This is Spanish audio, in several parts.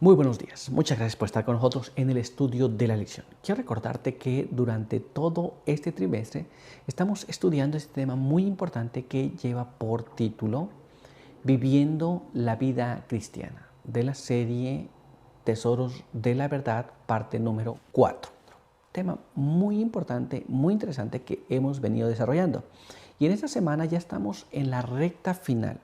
Muy buenos días. Muchas gracias por estar con nosotros en el estudio de la lección. Quiero recordarte que durante todo este trimestre estamos estudiando este tema muy importante que lleva por título Viviendo la vida cristiana, de la serie Tesoros de la Verdad, parte número 4. Tema muy importante, muy interesante que hemos venido desarrollando. Y en esta semana ya estamos en la recta final.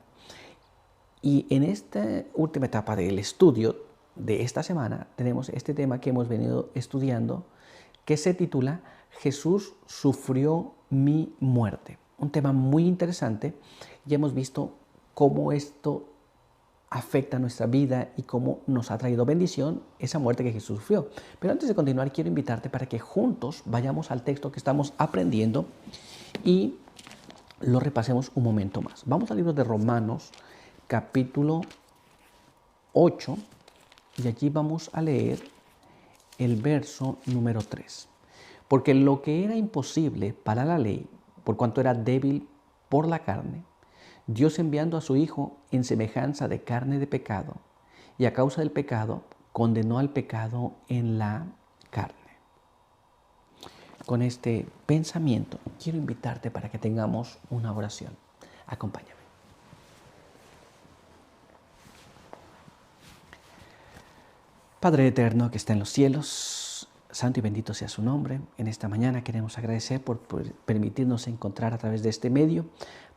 Y en esta última etapa del estudio de esta semana tenemos este tema que hemos venido estudiando que se titula Jesús sufrió mi muerte. Un tema muy interesante. Ya hemos visto cómo esto afecta nuestra vida y cómo nos ha traído bendición esa muerte que Jesús sufrió. Pero antes de continuar quiero invitarte para que juntos vayamos al texto que estamos aprendiendo y lo repasemos un momento más. Vamos al libro de Romanos capítulo 8 y allí vamos a leer el verso número 3. Porque lo que era imposible para la ley, por cuanto era débil por la carne, Dios enviando a su Hijo en semejanza de carne de pecado, y a causa del pecado, condenó al pecado en la carne. Con este pensamiento, quiero invitarte para que tengamos una oración. Acompáñame. Padre eterno que está en los cielos, santo y bendito sea su nombre. En esta mañana queremos agradecer por permitirnos encontrar a través de este medio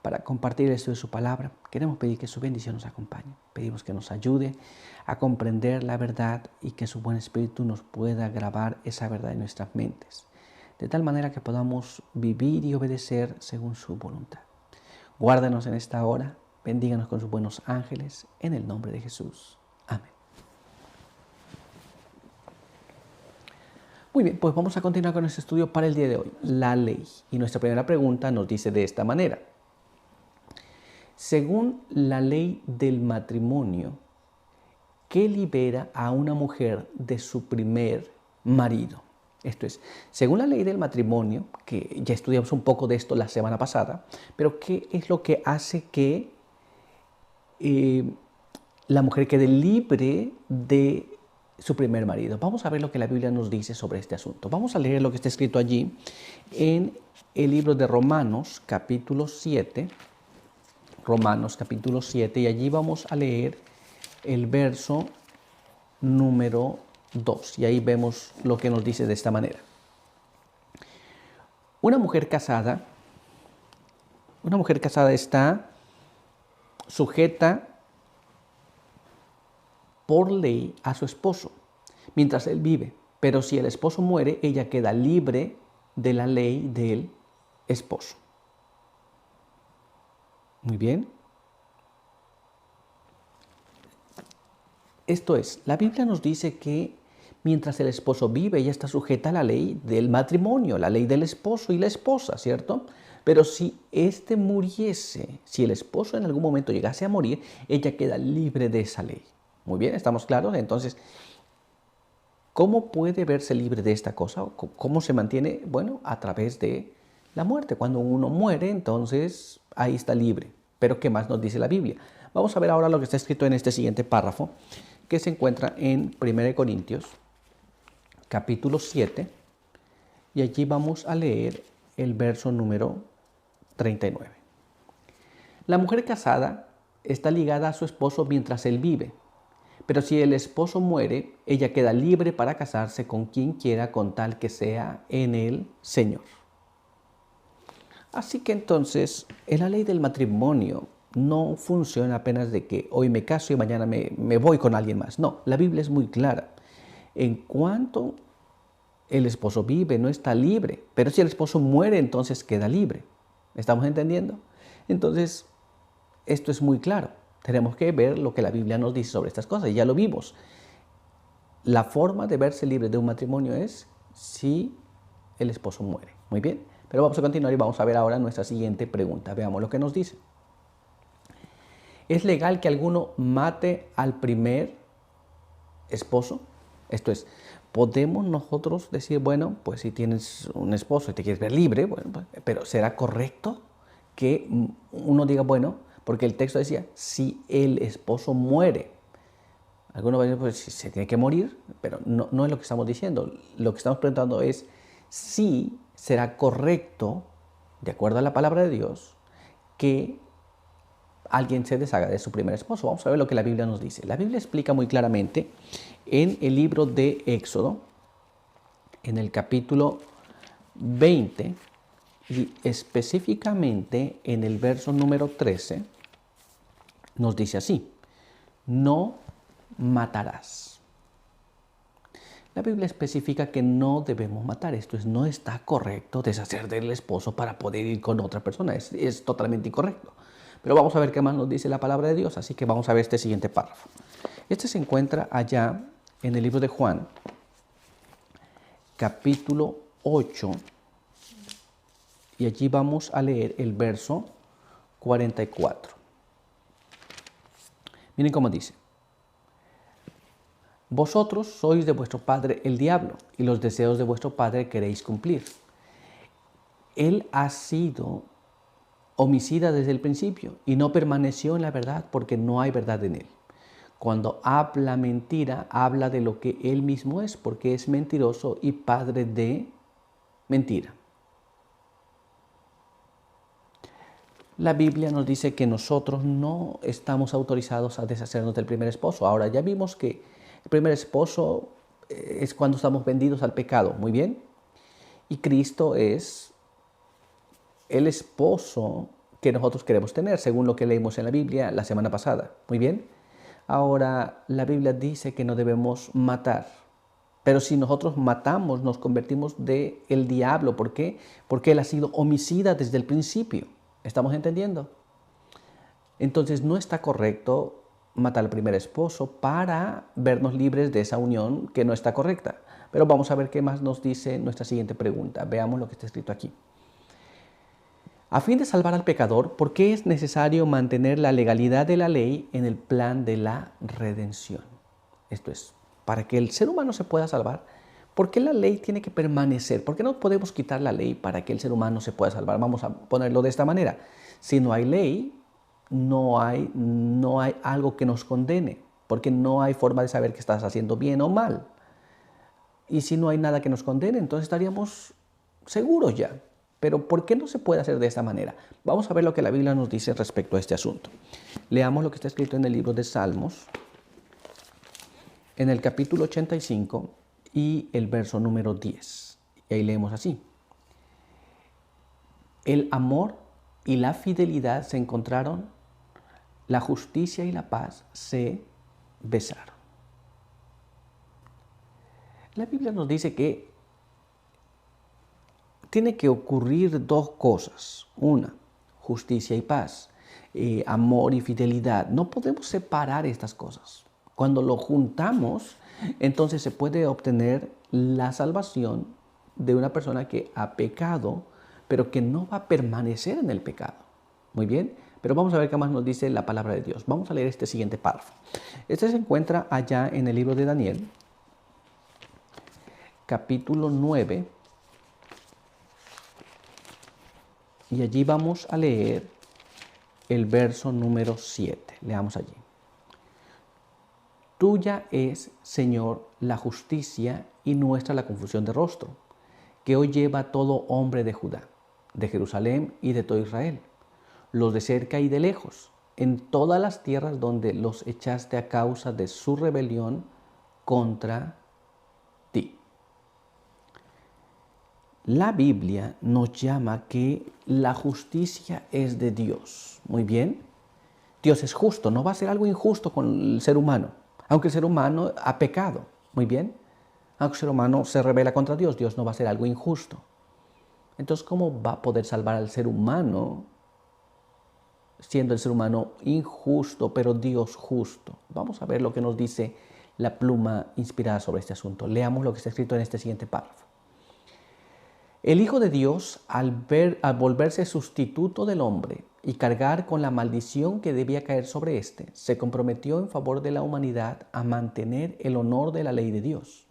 para compartir esto de su palabra. Queremos pedir que su bendición nos acompañe. Pedimos que nos ayude a comprender la verdad y que su buen espíritu nos pueda grabar esa verdad en nuestras mentes, de tal manera que podamos vivir y obedecer según su voluntad. Guárdanos en esta hora, bendíganos con sus buenos ángeles, en el nombre de Jesús. Amén. Muy bien, pues vamos a continuar con nuestro estudio para el día de hoy, la ley. Y nuestra primera pregunta nos dice de esta manera. Según la ley del matrimonio, ¿qué libera a una mujer de su primer marido? Esto es, según la ley del matrimonio, que ya estudiamos un poco de esto la semana pasada, pero ¿qué es lo que hace que la mujer quede libre de su primer marido? Vamos a ver lo que la Biblia nos dice sobre este asunto. Vamos a leer lo que está escrito allí en el libro de Romanos, capítulo 7. Romanos, capítulo 7, y allí vamos a leer el verso número 2. Y ahí vemos lo que nos dice de esta manera. Una mujer casada está sujeta por ley a su esposo mientras él vive, pero si el esposo muere, ella queda libre de la ley del esposo. Muy bien. Esto es, la Biblia nos dice que mientras el esposo vive, ella está sujeta a la ley del matrimonio, la ley del esposo y la esposa, ¿cierto? Pero si éste muriese, si el esposo en algún momento llegase a morir, ella queda libre de esa ley. Muy bien, ¿estamos claros? Entonces, ¿cómo puede verse libre de esta cosa? ¿Cómo se mantiene? Bueno, a través de la muerte. Cuando uno muere, entonces ahí está libre. Pero ¿qué más nos dice la Biblia? Vamos a ver ahora lo que está escrito en este siguiente párrafo, que se encuentra en 1 Corintios, capítulo 7, y allí vamos a leer el verso número 39. La mujer casada está ligada a su esposo mientras él vive, pero si el esposo muere, ella queda libre para casarse con quien quiera con tal que sea en el Señor. Así que entonces, en la ley del matrimonio no funciona apenas de que hoy me caso y mañana me voy con alguien más. No, la Biblia es muy clara. En cuanto el esposo vive, no está libre, pero si el esposo muere, entonces queda libre. ¿Estamos entendiendo? Entonces, esto es muy claro. Tenemos que ver lo que la Biblia nos dice sobre estas cosas, y ya lo vimos. La forma de verse libre de un matrimonio es si el esposo muere. Muy bien, pero vamos a continuar y vamos a ver ahora nuestra siguiente pregunta. Veamos lo que nos dice. ¿Es legal que alguno mate al primer esposo? Esto es, ¿podemos nosotros decir, bueno, pues si tienes un esposo y te quieres ver libre, bueno, pero ¿será correcto que uno diga, bueno, porque el texto decía, si el esposo muere? Algunos van a decir, pues se tiene que morir, pero no es lo que estamos diciendo. Lo que estamos preguntando es si será correcto, de acuerdo a la palabra de Dios, que alguien se deshaga de su primer esposo. Vamos a ver lo que la Biblia nos dice. La Biblia explica muy claramente en el libro de Éxodo, en el capítulo 20, y específicamente en el verso número 13, nos dice así: no matarás. La Biblia especifica que no debemos matar. Esto es, no está correcto deshacer del esposo para poder ir con otra persona. Es totalmente incorrecto. Pero vamos a ver qué más nos dice la palabra de Dios. Así que vamos a ver este siguiente párrafo. Este se encuentra allá en el libro de Juan, capítulo 8. Y allí vamos a leer el verso 44. Miren cómo dice: vosotros sois de vuestro padre el diablo, y los deseos de vuestro padre queréis cumplir. Él ha sido homicida desde el principio y no permaneció en la verdad porque no hay verdad en él. Cuando habla mentira, habla de lo que él mismo es, porque es mentiroso y padre de mentira. La Biblia nos dice que nosotros no estamos autorizados a deshacernos del primer esposo. Ahora, ya vimos que el primer esposo es cuando estamos vendidos al pecado, muy bien. Y Cristo es el esposo que nosotros queremos tener, según lo que leímos en la Biblia la semana pasada, muy bien. Ahora, la Biblia dice que no debemos matar. Pero si nosotros matamos, nos convertimos de el diablo. ¿Por qué? Porque él ha sido homicida desde el principio. ¿Estamos entendiendo? Entonces no está correcto matar al primer esposo para vernos libres de esa unión que no está correcta. Pero vamos a ver qué más nos dice nuestra siguiente pregunta. Veamos lo que está escrito aquí. A fin de salvar al pecador, ¿por qué es necesario mantener la legalidad de la ley en el plan de la redención? Esto es, para que el ser humano se pueda salvar, ¿por qué la ley tiene que permanecer? ¿Por qué no podemos quitar la ley para que el ser humano se pueda salvar? Vamos a ponerlo de esta manera. Si no hay ley, no hay algo que nos condene, porque no hay forma de saber que estás haciendo bien o mal. Y si no hay nada que nos condene, entonces estaríamos seguros ya. Pero ¿por qué no se puede hacer de esta manera? Vamos a ver lo que la Biblia nos dice respecto a este asunto. Leamos lo que está escrito en el libro de Salmos, en el capítulo 85 y el verso número 10. Y ahí leemos así: el amor y la fidelidad se encontraron, la justicia y la paz se besaron. La Biblia nos dice que tiene que ocurrir dos cosas. Una, justicia y paz. Amor y fidelidad. No podemos separar estas cosas. Cuando lo juntamos, entonces se puede obtener la salvación de una persona que ha pecado, pero que no va a permanecer en el pecado. Muy bien, pero vamos a ver qué más nos dice la palabra de Dios. Vamos a leer este siguiente párrafo. Este se encuentra allá en el libro de Daniel, capítulo 9. Y allí vamos a leer el verso número 7. Leamos allí. Tuya es, Señor, la justicia y nuestra la confusión de rostro, que hoy lleva todo hombre de Judá, de Jerusalén y de todo Israel, los de cerca y de lejos, en todas las tierras donde los echaste a causa de su rebelión contra ti. La Biblia nos llama que la justicia es de Dios. Muy bien. Dios es justo, no va a hacer algo injusto con el ser humano, aunque el ser humano ha pecado. Muy bien. Aunque el ser humano se rebela contra Dios, Dios no va a hacer algo injusto. Entonces, ¿cómo va a poder salvar al ser humano siendo el ser humano injusto, pero Dios justo? Vamos a ver lo que nos dice la pluma inspirada sobre este asunto. Leamos lo que está escrito en este siguiente párrafo. El Hijo de Dios, al volverse sustituto del hombre y cargar con la maldición que debía caer sobre éste, se comprometió en favor de la humanidad a mantener el honor de la ley de Dios.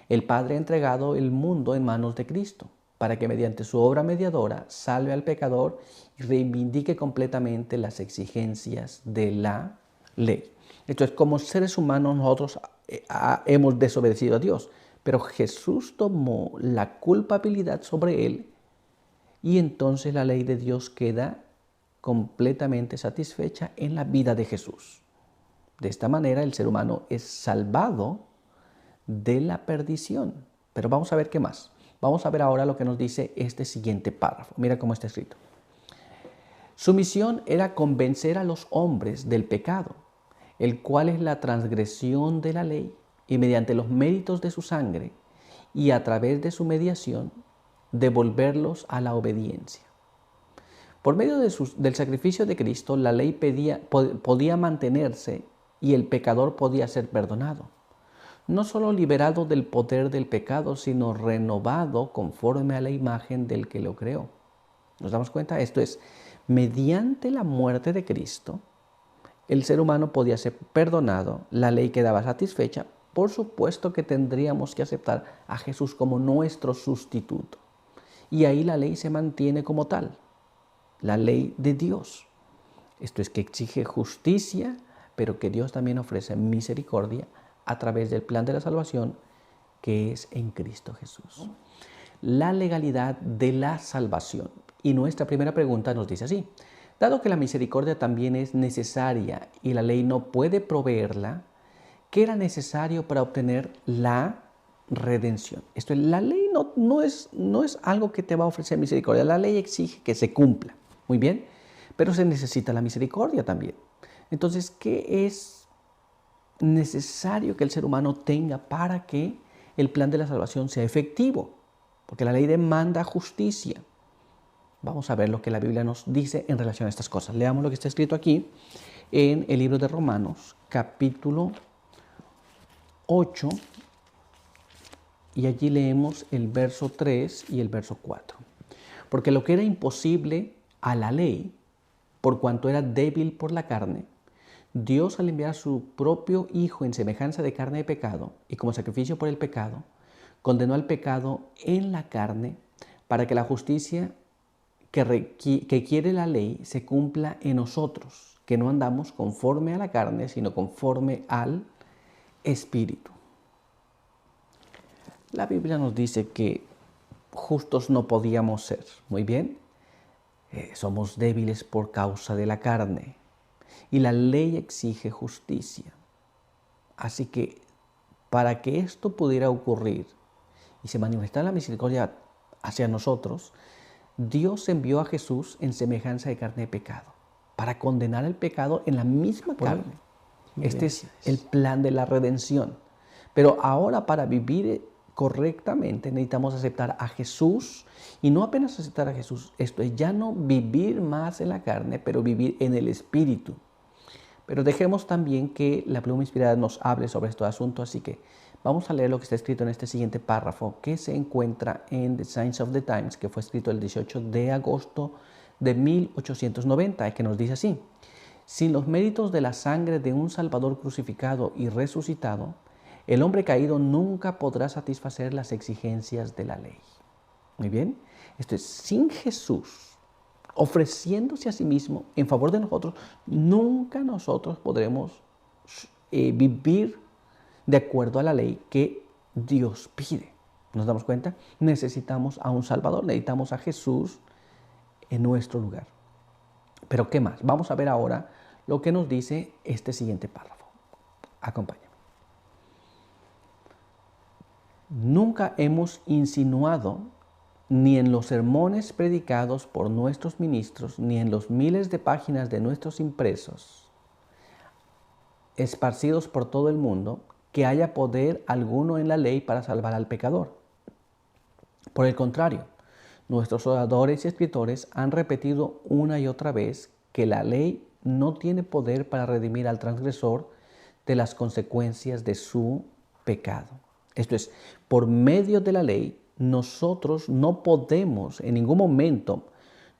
El Padre ha entregado el mundo en manos de Cristo, para que mediante su obra mediadora salve al pecador y reivindique completamente las exigencias de la ley. Entonces, como seres humanos nosotros hemos desobedecido a Dios, pero Jesús tomó la culpabilidad sobre él y entonces la ley de Dios queda completamente satisfecha en la vida de Jesús. De esta manera el ser humano es salvado de la perdición. Pero vamos a ver qué más. Vamos a ver ahora lo que nos dice este siguiente párrafo. Mira cómo está escrito. Su misión era convencer a los hombres del pecado, el cual es la transgresión de la ley, y mediante los méritos de su sangre y a través de su mediación, devolverlos a la obediencia. Por medio del sacrificio de Cristo, la ley podía mantenerse y el pecador podía ser perdonado. No solo liberado del poder del pecado, sino renovado conforme a la imagen del que lo creó. ¿Nos damos cuenta? Esto es, mediante la muerte de Cristo, el ser humano podía ser perdonado, la ley quedaba satisfecha. Por supuesto que tendríamos que aceptar a Jesús como nuestro sustituto. Y ahí la ley se mantiene como tal, la ley de Dios. Esto es que exige justicia, pero que Dios también ofrece misericordia a través del plan de la salvación que es en Cristo Jesús. La legalidad de la salvación. Y nuestra primera pregunta nos dice así: dado que la misericordia también es necesaria y la ley no puede proveerla, ¿qué era necesario para obtener la redención? Esto es, la ley no es algo que te va a ofrecer misericordia. La ley exige que se cumpla. Muy bien, pero se necesita la misericordia también. Entonces, ¿qué es necesario que el ser humano tenga para que el plan de la salvación sea efectivo? Porque la ley demanda justicia. Vamos a ver lo que la Biblia nos dice en relación a estas cosas. Leamos lo que está escrito aquí en el libro de Romanos, capítulo 8, y allí leemos el verso 3 y el verso 4. Porque lo que era imposible a la ley, por cuanto era débil por la carne, Dios, al enviar a su propio Hijo en semejanza de carne de pecado y como sacrificio por el pecado, condenó al pecado en la carne para que la justicia que quiere la ley se cumpla en nosotros, que no andamos conforme a la carne, sino conforme al Espíritu. La Biblia nos dice que justos no podíamos ser. Muy bien. Somos débiles por causa de la carne y la ley exige justicia. Así que para que esto pudiera ocurrir y se manifestara la misericordia hacia nosotros, Dios envió a Jesús en semejanza de carne de pecado para condenar el pecado en la misma carne. Este es el plan de la redención. Pero ahora, para vivir correctamente, necesitamos aceptar a Jesús, y no apenas aceptar a Jesús, esto es ya no vivir más en la carne, pero vivir en el Espíritu. Pero dejemos también que la pluma inspirada nos hable sobre este asunto, así que vamos a leer lo que está escrito en este siguiente párrafo, que se encuentra en The Signs of the Times, que fue escrito el 18 de agosto de 1890, que nos dice así: sin los méritos de la sangre de un Salvador crucificado y resucitado, el hombre caído nunca podrá satisfacer las exigencias de la ley. Muy bien, esto es, sin Jesús ofreciéndose a sí mismo en favor de nosotros, nunca nosotros podremos vivir de acuerdo a la ley que Dios pide. ¿Nos damos cuenta? Necesitamos a un Salvador, necesitamos a Jesús en nuestro lugar. Pero ¿qué más? Vamos a ver ahora lo que nos dice este siguiente párrafo. Acompáñame. Nunca hemos insinuado, ni en los sermones predicados por nuestros ministros, ni en los miles de páginas de nuestros impresos, esparcidos por todo el mundo, que haya poder alguno en la ley para salvar al pecador. Por el contrario, nuestros oradores y escritores han repetido una y otra vez que la ley no tiene poder para redimir al transgresor de las consecuencias de su pecado. Esto es, por medio de la ley, nosotros no podemos, en ningún momento,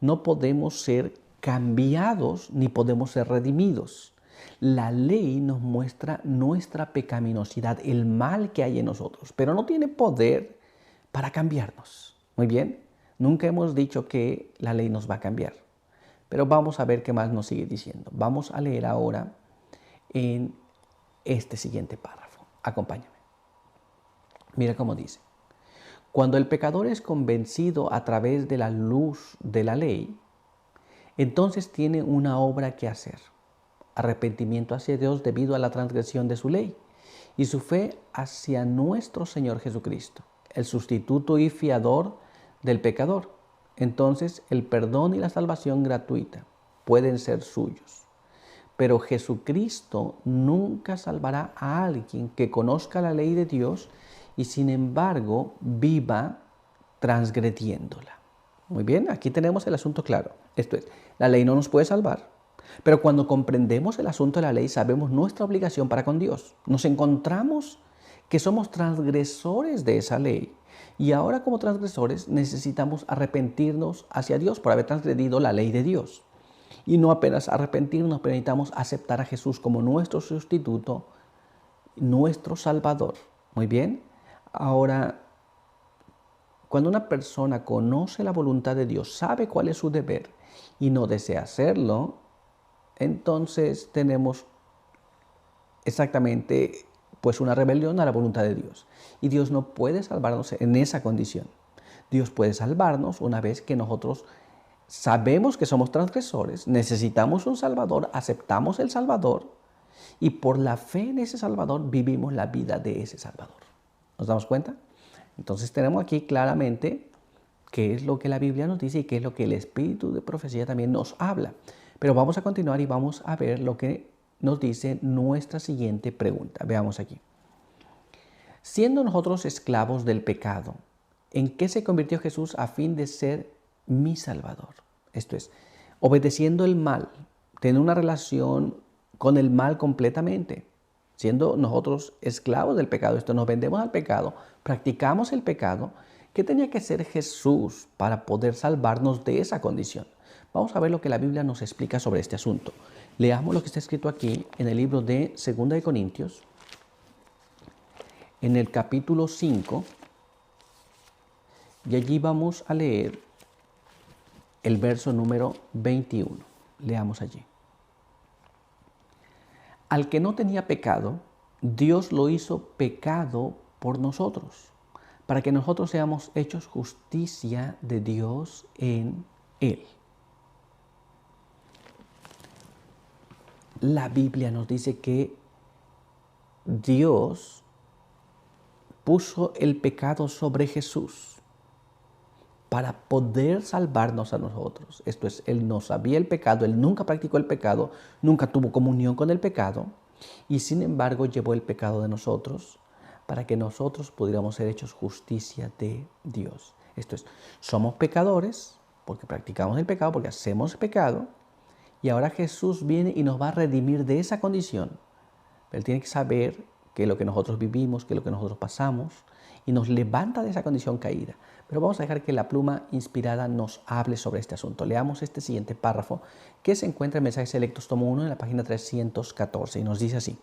no podemos ser cambiados ni podemos ser redimidos. La ley nos muestra nuestra pecaminosidad, el mal que hay en nosotros, pero no tiene poder para cambiarnos. Muy bien, nunca hemos dicho que la ley nos va a cambiar, pero vamos a ver qué más nos sigue diciendo. Vamos a leer ahora en este siguiente párrafo. Acompáñame. Mira cómo dice. Cuando el pecador es convencido a través de la luz de la ley, entonces tiene una obra que hacer. Arrepentimiento hacia Dios debido a la transgresión de su ley y su fe hacia nuestro Señor Jesucristo, el sustituto y fiador del pecador. Entonces el perdón y la salvación gratuita pueden ser suyos. Pero Jesucristo nunca salvará a alguien que conozca la ley de Dios y sin embargo viva transgrediéndola. Muy bien, aquí tenemos el asunto claro. Esto es, la ley no nos puede salvar, pero cuando comprendemos el asunto de la ley sabemos nuestra obligación para con Dios. Nos encontramos que somos transgresores de esa ley y ahora como transgresores necesitamos arrepentirnos hacia Dios por haber transgredido la ley de Dios. Y no apenas arrepentirnos, pero necesitamos aceptar a Jesús como nuestro sustituto, nuestro Salvador. Muy bien. Ahora, cuando una persona conoce la voluntad de Dios, sabe cuál es su deber y no desea hacerlo, entonces tenemos exactamente pues una rebelión a la voluntad de Dios. Y Dios no puede salvarnos en esa condición. Dios puede salvarnos una vez que nosotros sabemos que somos transgresores, necesitamos un Salvador, aceptamos el Salvador y por la fe en ese Salvador vivimos la vida de ese Salvador. ¿Nos damos cuenta? Entonces tenemos aquí claramente qué es lo que la Biblia nos dice y qué es lo que el Espíritu de Profecía también nos habla. Pero vamos a continuar y vamos a ver lo que nos dice nuestra siguiente pregunta. Veamos aquí. Siendo nosotros esclavos del pecado, ¿en qué se convirtió Jesús a fin de ser mi Salvador? Esto es, obedeciendo el mal, tener una relación con el mal completamente. Siendo nosotros esclavos del pecado, esto nos vendemos al pecado, practicamos el pecado. ¿Qué tenía que hacer Jesús para poder salvarnos de esa condición? Vamos a ver lo que la Biblia nos explica sobre este asunto. Leamos lo que está escrito aquí en el libro de 2 de Corintios, en el capítulo 5, y allí vamos a leer el verso número 21. Leamos allí. Al que no tenía pecado, Dios lo hizo pecado por nosotros, para que nosotros seamos hechos justicia de Dios en Él. La Biblia nos dice que Dios puso el pecado sobre Jesús para poder salvarnos a nosotros. Esto es, Él no sabía el pecado, Él nunca practicó el pecado, nunca tuvo comunión con el pecado y sin embargo llevó el pecado de nosotros para que nosotros pudiéramos ser hechos justicia de Dios. Esto es, somos pecadores porque practicamos el pecado, porque hacemos pecado y ahora Jesús viene y nos va a redimir de esa condición. Él tiene que saber que es lo que nosotros vivimos, que es lo que nosotros pasamos y nos levanta de esa condición caída. Pero vamos a dejar que la pluma inspirada nos hable sobre este asunto. Leamos este siguiente párrafo que se encuentra en Mensajes Selectos, tomo 1, en la página 314 y nos dice así.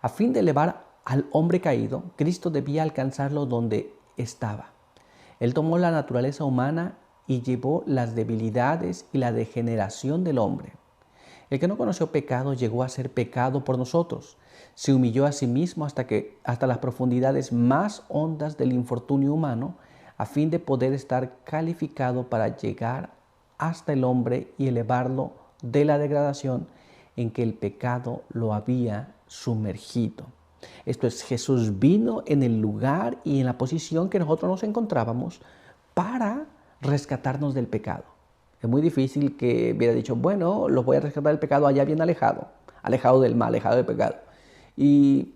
A fin de elevar al hombre caído, Cristo debía alcanzarlo donde estaba. Él tomó la naturaleza humana y llevó las debilidades y la degeneración del hombre. El que no conoció pecado llegó a ser pecado por nosotros. Se humilló a sí mismo hasta las profundidades más hondas del infortunio humano, a fin de poder estar calificado para llegar hasta el hombre y elevarlo de la degradación en que el pecado lo había sumergido. Esto es, Jesús vino en el lugar y en la posición que nosotros nos encontrábamos para rescatarnos del pecado. Es muy difícil que hubiera dicho, bueno, los voy a rescatar del pecado allá bien alejado del mal, alejado del pecado. Y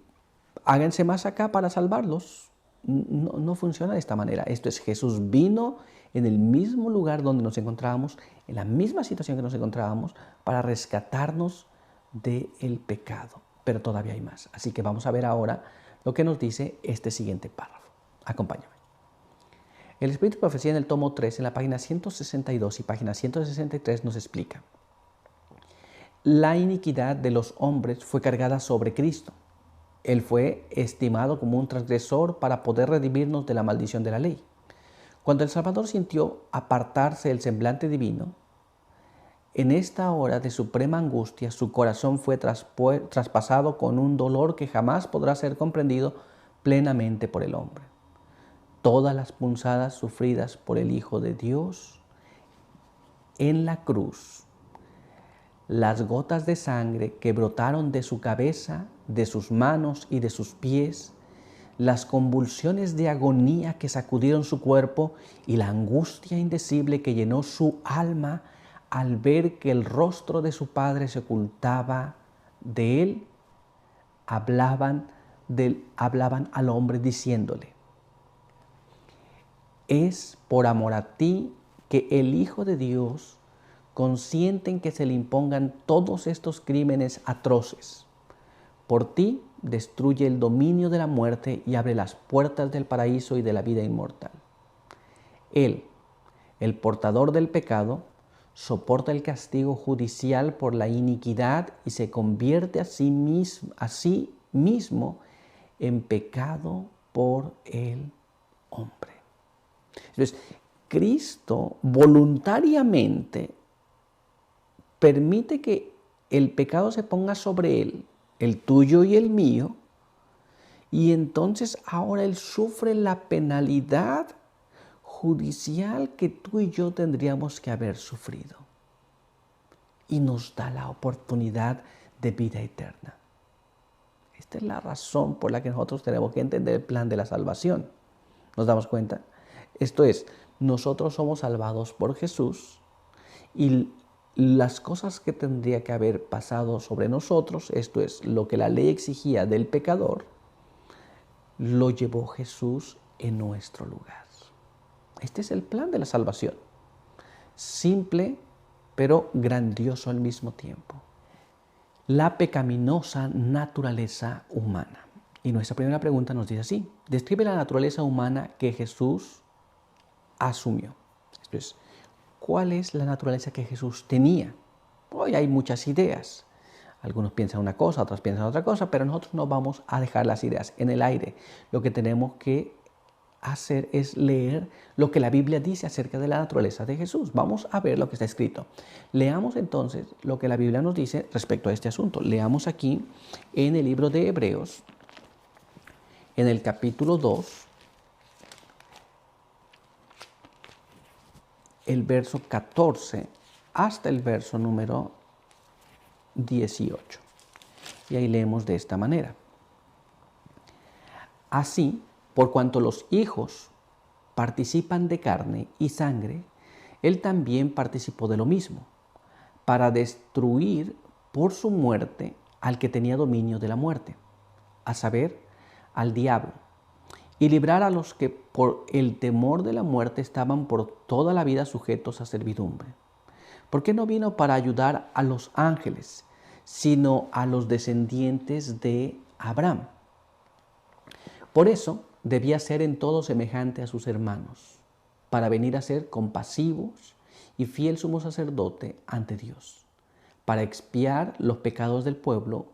háganse más acá para salvarlos. No funciona de esta manera. Esto es, Jesús vino en el mismo lugar donde nos encontrábamos, en la misma situación que nos encontrábamos, para rescatarnos del pecado. Pero todavía hay más. Así que vamos a ver ahora lo que nos dice este siguiente párrafo. Acompáñame. El Espíritu de Profecía en el tomo 3, en la página 162 y página 163 nos explica. La iniquidad de los hombres fue cargada sobre Cristo. Él fue estimado como un transgresor para poder redimirnos de la maldición de la ley. Cuando el Salvador sintió apartarse del semblante divino, En esta hora de suprema angustia, su corazón fue traspasado con un dolor que jamás podrá ser comprendido plenamente por el hombre. Todas las punzadas sufridas por el Hijo de Dios en la cruz, las gotas de sangre que brotaron de su cabeza, de sus manos y de sus pies, las convulsiones de agonía que sacudieron su cuerpo y la angustia indecible que llenó su alma al ver que el rostro de su Padre se ocultaba de él, hablaban al hombre diciéndole: es por amor a ti que el Hijo de Dios consiente en que se le impongan todos estos crímenes atroces. Por ti destruye el dominio de la muerte y abre las puertas del paraíso y de la vida inmortal. Él, el portador del pecado, soporta el castigo judicial por la iniquidad y se convierte a sí mismo en pecado por el hombre. Entonces, Cristo voluntariamente permite que el pecado se ponga sobre él, el tuyo y el mío, y entonces ahora él sufre la penalidad judicial que tú y yo tendríamos que haber sufrido. Y nos da la oportunidad de vida eterna. Esta es la razón por la que nosotros tenemos que entender el plan de la salvación. ¿Nos damos cuenta? Esto es, nosotros somos salvados por Jesús y las cosas que tendría que haber pasado sobre nosotros, esto es, lo que la ley exigía del pecador, lo llevó Jesús en nuestro lugar. Este es el plan de la salvación. Simple, pero grandioso al mismo tiempo. La pecaminosa naturaleza humana. Y nuestra primera pregunta nos dice así: describe la naturaleza humana que Jesús asumió. Esto es, ¿cuál es la naturaleza que Jesús tenía? Hoy hay muchas ideas. Algunos piensan una cosa, otros piensan otra cosa, pero nosotros no vamos a dejar las ideas en el aire. Lo que tenemos que hacer es leer lo que la Biblia dice acerca de la naturaleza de Jesús. Vamos a ver lo que está escrito. Leamos entonces lo que la Biblia nos dice respecto a este asunto. Leamos aquí en el libro de Hebreos, en el capítulo 2, el verso 14 hasta el verso número 18. Y ahí leemos de esta manera: así, por cuanto los hijos participan de carne y sangre, él también participó de lo mismo, para destruir por su muerte al que tenía dominio de la muerte, a saber, al diablo, y librar a los que por el temor de la muerte estaban por toda la vida sujetos a servidumbre. Porque no vino para ayudar a los ángeles, sino a los descendientes de Abraham. Por eso debía ser en todo semejante a sus hermanos, para venir a ser compasivos y fiel sumo sacerdote ante Dios, para expiar los pecados del pueblo,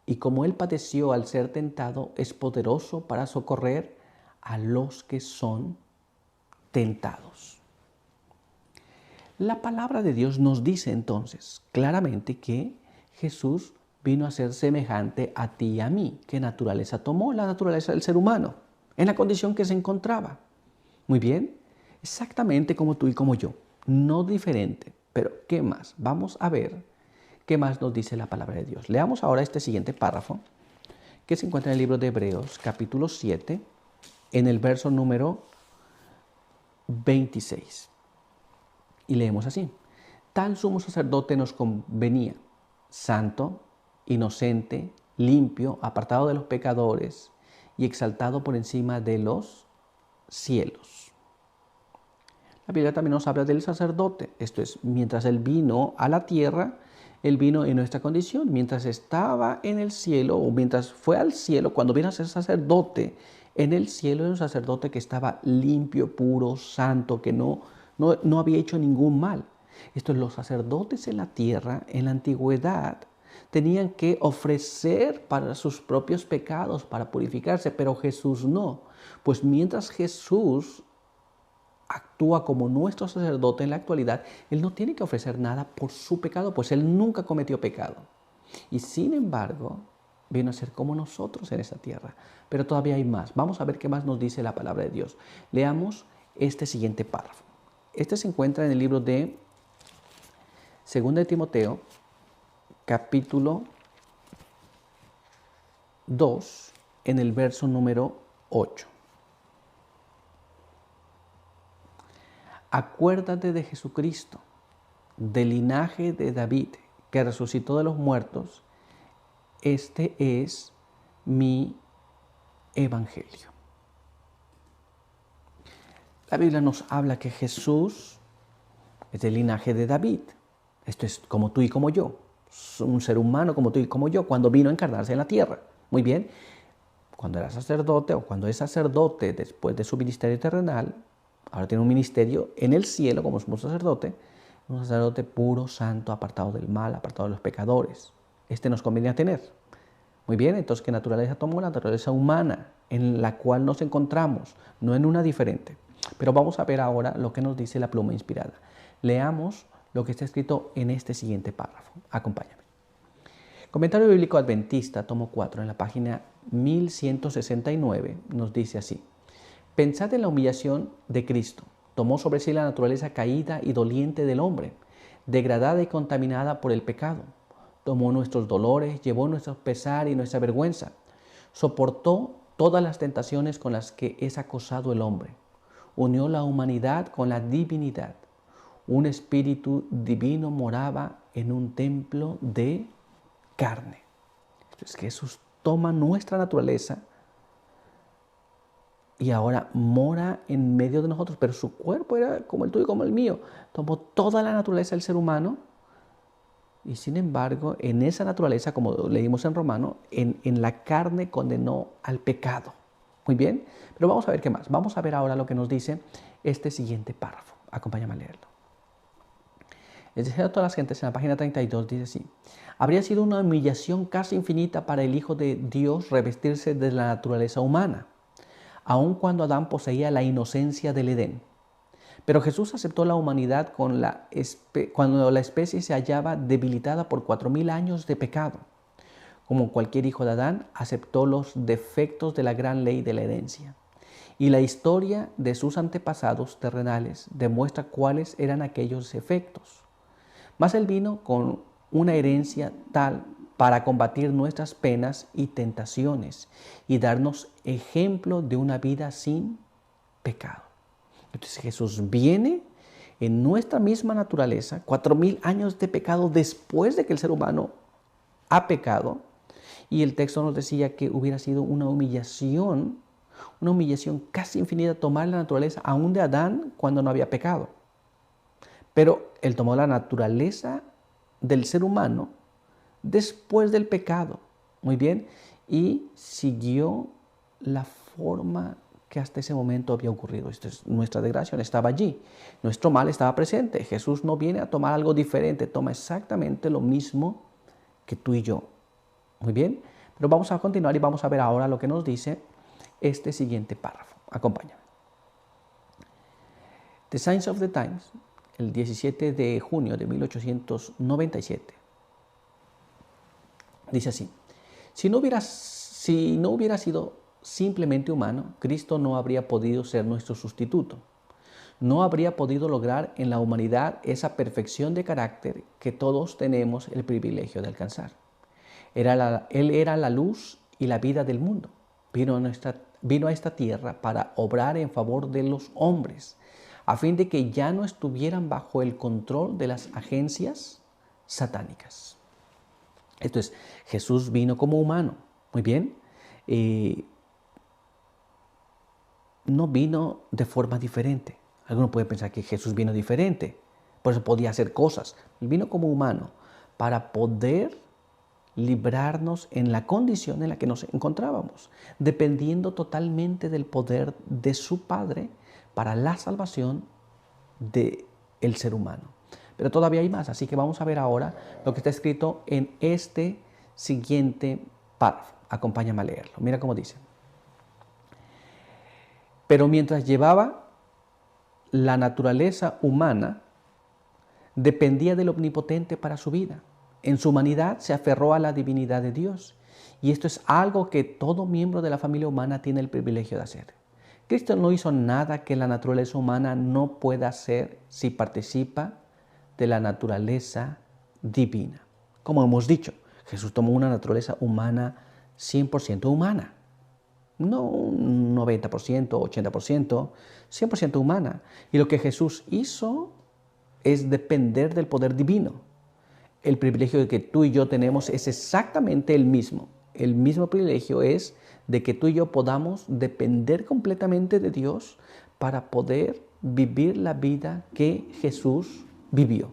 y como él padeció al ser tentado, es poderoso para socorrer a los que son tentados. La palabra de Dios nos dice entonces claramente que Jesús vino a ser semejante a ti y a mí. ¿Qué naturaleza tomó? La naturaleza del ser humano, en la condición que se encontraba. Muy bien, exactamente como tú y como yo, no diferente. Pero, ¿qué más? Vamos a ver qué más nos dice la palabra de Dios. Leamos ahora este siguiente párrafo, que se encuentra en el libro de Hebreos, capítulo 7, en el verso número 26. Y leemos así: tal sumo sacerdote nos convenía, santo, inocente, limpio, apartado de los pecadores y exaltado por encima de los cielos. La Biblia también nos habla del sacerdote. Esto es, mientras él vino a la tierra, él vino en nuestra condición. Mientras estaba en el cielo, o mientras fue al cielo, cuando vino a ser sacerdote, en el cielo era un sacerdote que estaba limpio, puro, santo, que no había hecho ningún mal. Esto es, los sacerdotes en la tierra, en la antigüedad, tenían que ofrecer para sus propios pecados, para purificarse, pero Jesús no. Pues mientras Jesús actúa como nuestro sacerdote en la actualidad, Él no tiene que ofrecer nada por su pecado, pues Él nunca cometió pecado. Y sin embargo, vino a ser como nosotros en esta tierra. Pero todavía hay más. Vamos a ver qué más nos dice la palabra de Dios. Leamos este siguiente párrafo. Este se encuentra en el libro de 2 de Timoteo, capítulo 2, en el verso número 8. Acuérdate de Jesucristo, del linaje de David, que resucitó de los muertos. Este es mi evangelio. La Biblia nos habla que Jesús es del linaje de David. Esto es como tú y como yo. Un ser humano como tú y como yo, cuando vino a encarnarse en la tierra. Muy bien. Cuando era sacerdote o cuando es sacerdote después de su ministerio terrenal, ahora tiene un ministerio en el cielo como sumo sacerdote, un sacerdote puro, santo, apartado del mal, apartado de los pecadores. Este nos conviene tener. Muy bien, entonces, ¿qué naturaleza tomó? La naturaleza humana, en la cual nos encontramos, no en una diferente. Pero vamos a ver ahora lo que nos dice la pluma inspirada. Leamos lo que está escrito en este siguiente párrafo. Acompáñame. Comentario Bíblico Adventista, tomo 4, en la página 1169, nos dice así. Pensad en la humillación de Cristo. Tomó sobre sí la naturaleza caída y doliente del hombre, degradada y contaminada por el pecado. Tomó nuestros dolores, llevó nuestro pesar y nuestra vergüenza. Soportó todas las tentaciones con las que es acosado el hombre. Unió la humanidad con la divinidad. Un espíritu divino moraba en un templo de carne. Entonces Jesús toma nuestra naturaleza y ahora mora en medio de nosotros, pero su cuerpo era como el tuyo y como el mío. Tomó toda la naturaleza del ser humano y sin embargo en esa naturaleza, como leímos en Romano, en la carne condenó al pecado. Muy bien, pero vamos a ver qué más. Vamos a ver ahora lo que nos dice este siguiente párrafo. Acompáñame a leerlo. El deseo de todas las gentes en la página 32 dice así. Habría sido una humillación casi infinita para el Hijo de Dios revestirse de la naturaleza humana, aun cuando Adán poseía la inocencia del Edén. Pero Jesús aceptó la humanidad cuando la especie se hallaba debilitada por 4000 años de pecado. Como cualquier hijo de Adán, aceptó los defectos de la gran ley de la herencia. Y la historia de sus antepasados terrenales demuestra cuáles eran aquellos efectos. Mas Él vino con una herencia tal para combatir nuestras penas y tentaciones y darnos ejemplo de una vida sin pecado. Entonces Jesús viene en nuestra misma naturaleza, 4000 años de pecado después de que el ser humano ha pecado, y el texto nos decía que hubiera sido una humillación casi infinita tomar la naturaleza aún de Adán cuando no había pecado. Pero Él tomó la naturaleza del ser humano después del pecado, muy bien, y siguió la forma que hasta ese momento había ocurrido. Esto es, nuestra desgracia estaba allí, nuestro mal estaba presente. Jesús no viene a tomar algo diferente, toma exactamente lo mismo que tú y yo. Muy bien, pero vamos a continuar y vamos a ver ahora lo que nos dice este siguiente párrafo. Acompáñame. The Signs of the Times, el 17 de junio de 1897, dice así. Si no hubiera sido simplemente humano, Cristo no habría podido ser nuestro sustituto. No habría podido lograr en la humanidad esa perfección de carácter que todos tenemos el privilegio de alcanzar. Él era la luz y la vida del mundo. Vino a esta tierra para obrar en favor de los hombres, a fin de que ya no estuvieran bajo el control de las agencias satánicas. Esto es, Jesús vino como humano. Muy bien. No vino de forma diferente. Algunos pueden pensar que Jesús vino diferente, por eso podía hacer cosas. Él vino como humano para poder librarnos en la condición en la que nos encontrábamos, dependiendo totalmente del poder de su Padre para la salvación del ser humano. Pero todavía hay más, así que vamos a ver ahora lo que está escrito en este siguiente párrafo. Acompáñame a leerlo. Mira cómo dice. Pero mientras llevaba la naturaleza humana dependía del Omnipotente para su vida. En su humanidad se aferró a la divinidad de Dios. Y esto es algo que todo miembro de la familia humana tiene el privilegio de hacer. Cristo no hizo nada que la naturaleza humana no pueda hacer si participa de la naturaleza divina. Como hemos dicho, Jesús tomó una naturaleza humana 100% humana. No un 90%, 80%, 100% humana. Y lo que Jesús hizo es depender del poder divino. El privilegio que tú y yo tenemos es exactamente el mismo. El mismo privilegio es de que tú y yo podamos depender completamente de Dios para poder vivir la vida que Jesús vivió.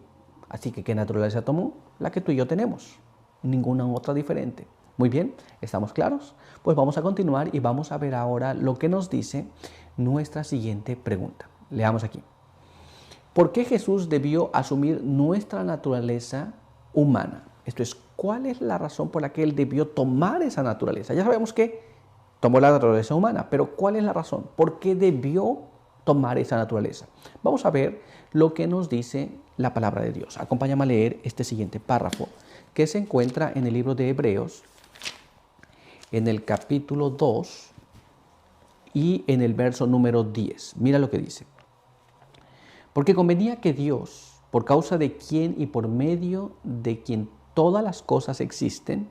Así que, ¿qué naturaleza tomó? La que tú y yo tenemos. Ninguna otra diferente. Muy bien, ¿estamos claros? Pues vamos a continuar y vamos a ver ahora lo que nos dice nuestra siguiente pregunta. Leamos aquí. ¿Por qué Jesús debió asumir nuestra naturaleza humana? Esto es, ¿cuál es la razón por la que Él debió tomar esa naturaleza? Ya sabemos que tomó la naturaleza humana, pero ¿cuál es la razón? ¿Por qué debió tomar esa naturaleza? Vamos a ver lo que nos dice la palabra de Dios. Acompáñame a leer este siguiente párrafo que se encuentra en el libro de Hebreos, en el capítulo 2 y en el verso número 10. Mira lo que dice. Porque convenía que Dios, por causa de quien y por medio de quien todas las cosas existen,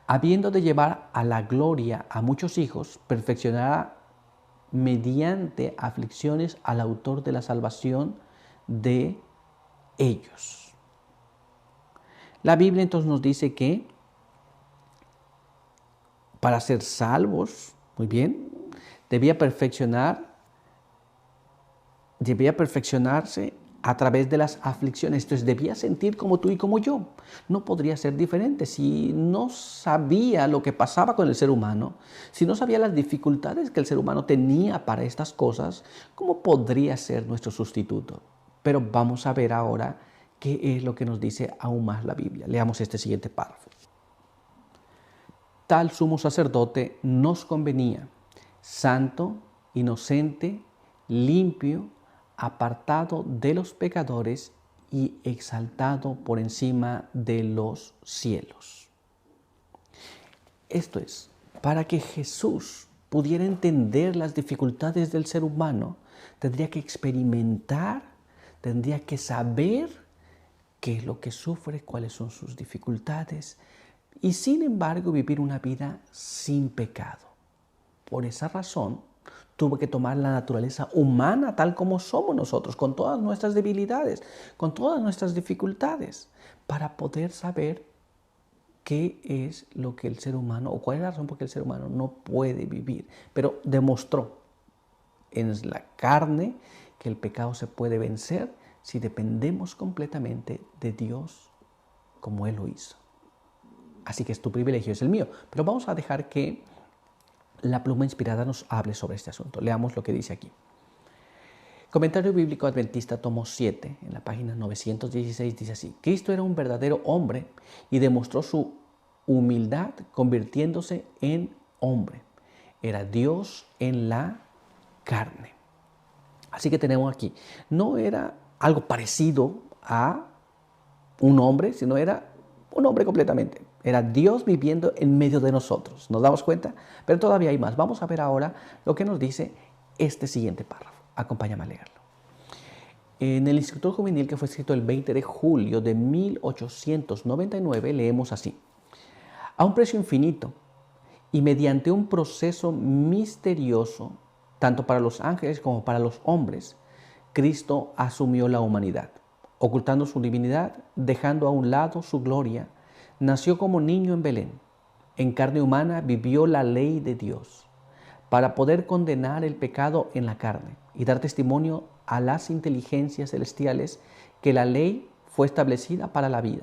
habiendo de llevar a la gloria a muchos hijos, perfeccionara mediante aflicciones al autor de la salvación de ellos. La Biblia entonces nos dice que para ser salvos, muy bien, debía perfeccionarse a través de las aflicciones. Entonces debía sentir como tú y como yo. No podría ser diferente. Si no sabía lo que pasaba con el ser humano, si no sabía las dificultades que el ser humano tenía para estas cosas, ¿cómo podría ser nuestro sustituto? Pero vamos a ver ahora qué es lo que nos dice aún más la Biblia. Leamos este siguiente párrafo. Tal sumo sacerdote nos convenía, santo, inocente, limpio, apartado de los pecadores y exaltado por encima de los cielos. Esto es, para que Jesús pudiera entender las dificultades del ser humano, tendría que experimentar, tendría que saber qué es lo que sufre, cuáles son sus dificultades, y sin embargo vivir una vida sin pecado. Por esa razón, tuvo que tomar la naturaleza humana tal como somos nosotros, con todas nuestras debilidades, con todas nuestras dificultades, para poder saber qué es lo que el ser humano, o cuál es la razón por la que el ser humano no puede vivir. Pero demostró en la carne que el pecado se puede vencer si dependemos completamente de Dios como Él lo hizo. Así que tu privilegio es el mío. Pero vamos a dejar que la pluma inspirada nos hable sobre este asunto. Leamos lo que dice aquí. Comentario Bíblico Adventista, tomo 7, en la página 916, dice así. Cristo era un verdadero hombre y demostró su humildad convirtiéndose en hombre. Era Dios en la carne. Así que tenemos aquí, no era algo parecido a un hombre, sino era un hombre completamente. Era Dios viviendo en medio de nosotros. ¿Nos damos cuenta? Pero todavía hay más. Vamos a ver ahora lo que nos dice este siguiente párrafo. Acompáñame a leerlo. En el Instructor Juvenil, que fue escrito el 20 de julio de 1899, leemos así. A un precio infinito y mediante un proceso misterioso, tanto para los ángeles como para los hombres, Cristo asumió la humanidad, ocultando su divinidad, dejando a un lado su gloria. Nació como niño en Belén. En carne humana vivió la ley de Dios para poder condenar el pecado en la carne y dar testimonio a las inteligencias celestiales que la ley fue establecida para la vida,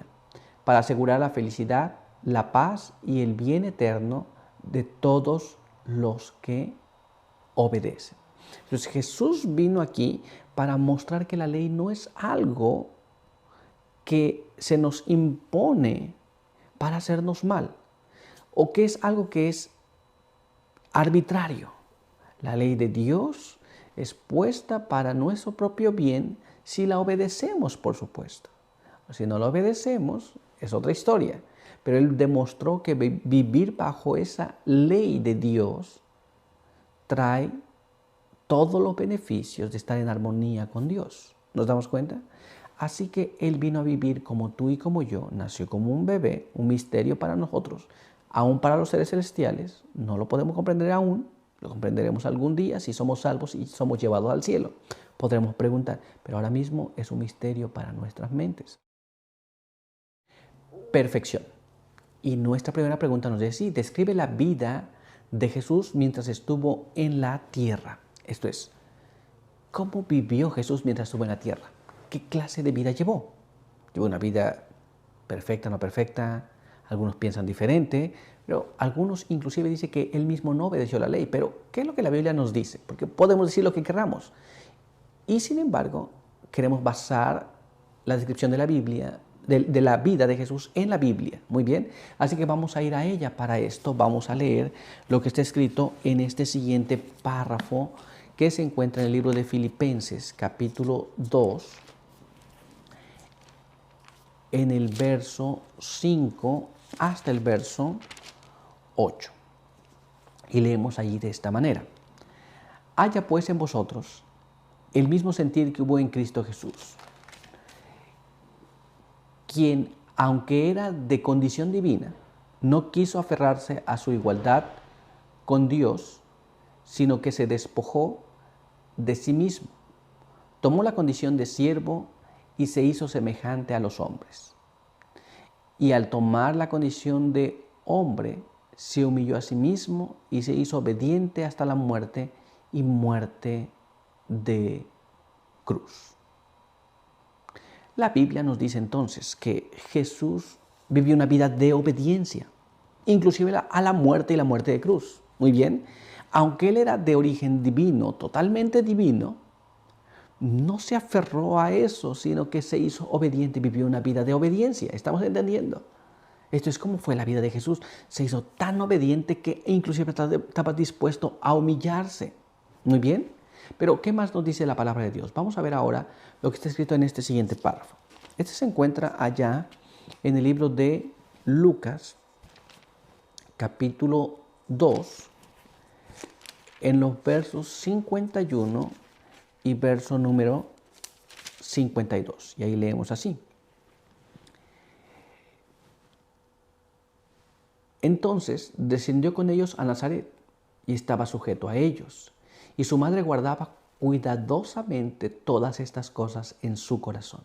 para asegurar la felicidad, la paz y el bien eterno de todos los que obedecen. Entonces Jesús vino aquí para mostrar que la ley no es algo que se nos impone para hacernos mal, o que es algo que es arbitrario. La ley de Dios es puesta para nuestro propio bien si la obedecemos, por supuesto. Si no la obedecemos, es otra historia. Pero Él demostró que vivir bajo esa ley de Dios trae todos los beneficios de estar en armonía con Dios. ¿Nos damos cuenta? Así que Él vino a vivir como tú y como yo, nació como un bebé, un misterio para nosotros, aún para los seres celestiales. No lo podemos comprender aún, lo comprenderemos algún día si somos salvos y somos llevados al cielo. Podremos preguntar, pero ahora mismo es un misterio para nuestras mentes. Perfección. Y nuestra primera pregunta nos dice, sí, describe la vida de Jesús mientras estuvo en la tierra. Esto es, ¿cómo vivió Jesús mientras estuvo en la tierra? ¿Qué clase de vida llevó? ¿Llevó una vida perfecta, no perfecta? Algunos piensan diferente, pero algunos inclusive dicen que él mismo no obedeció la ley. Pero, ¿qué es lo que la Biblia nos dice? Porque podemos decir lo que queramos. Y sin embargo, queremos basar la descripción de la Biblia, de la vida de Jesús en la Biblia. Muy bien, así que vamos a ir a ella. Para esto vamos a leer lo que está escrito en este siguiente párrafo que se encuentra en el libro de Filipenses, capítulo 2, en el verso 5 hasta el verso 8. Y leemos allí de esta manera. Haya pues en vosotros el mismo sentir que hubo en Cristo Jesús, quien, aunque era de condición divina, no quiso aferrarse a su igualdad con Dios, sino que se despojó de sí mismo. Tomó la condición de siervo y se hizo semejante a los hombres. Y al tomar la condición de hombre, se humilló a sí mismo y se hizo obediente hasta la muerte y muerte de cruz. La Biblia nos dice entonces que Jesús vivió una vida de obediencia, inclusive a la muerte y la muerte de cruz. Muy bien, aunque Él era de origen divino, totalmente divino, no se aferró a eso, sino que se hizo obediente y vivió una vida de obediencia. ¿Estamos entendiendo? Esto es como fue la vida de Jesús. Se hizo tan obediente que inclusive estaba dispuesto a humillarse. Muy bien. Pero, ¿qué más nos dice la palabra de Dios? Vamos a ver ahora lo que está escrito en este siguiente párrafo. Este se encuentra allá en el libro de Lucas, capítulo 2, en los versos 51 y verso número 52. Y ahí leemos así. Entonces descendió con ellos a Nazaret y estaba sujeto a ellos. Y su madre guardaba cuidadosamente todas estas cosas en su corazón.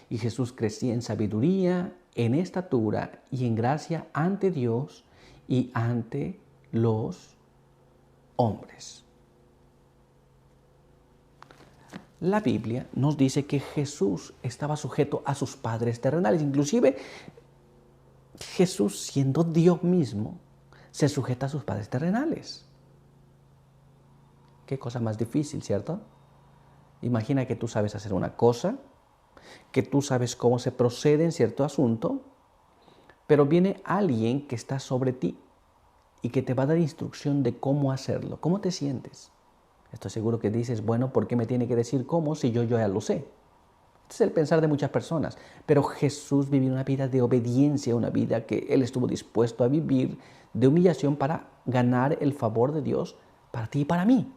Y Jesús crecía en sabiduría, en estatura y en gracia ante Dios y ante los hombres. La Biblia nos dice que Jesús estaba sujeto a sus padres terrenales. Inclusive Jesús, siendo Dios mismo, se sujeta a sus padres terrenales. Qué cosa más difícil, ¿cierto? Imagina que tú sabes hacer una cosa, que tú sabes cómo se procede en cierto asunto, pero viene alguien que está sobre ti y que te va a dar instrucción de cómo hacerlo. ¿Cómo te sientes? Estoy seguro que dices, bueno, ¿por qué me tiene que decir cómo si yo ya lo sé? Este es el pensar de muchas personas. Pero Jesús vivió una vida de obediencia, una vida que Él estuvo dispuesto a vivir de humillación para ganar el favor de Dios para ti y para mí.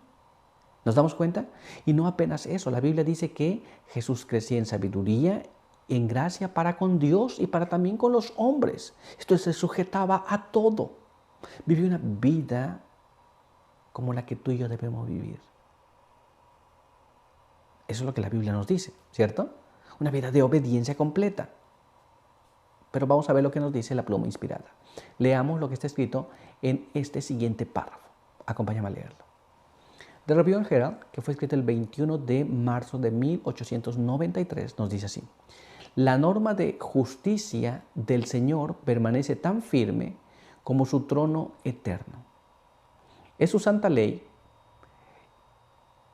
¿Nos damos cuenta? Y no apenas eso. La Biblia dice que Jesús crecía en sabiduría, en gracia para con Dios y para también con los hombres. Esto se sujetaba a todo. Vivió una vida como la que tú y yo debemos vivir. Eso es lo que la Biblia nos dice, ¿cierto? Una vida de obediencia completa. Pero vamos a ver lo que nos dice la pluma inspirada. Leamos lo que está escrito en este siguiente párrafo. Acompáñame a leerlo. The Review and Herald, que fue escrito el 21 de marzo de 1893, nos dice así. La norma de justicia del Señor permanece tan firme como su trono eterno. Es su santa ley,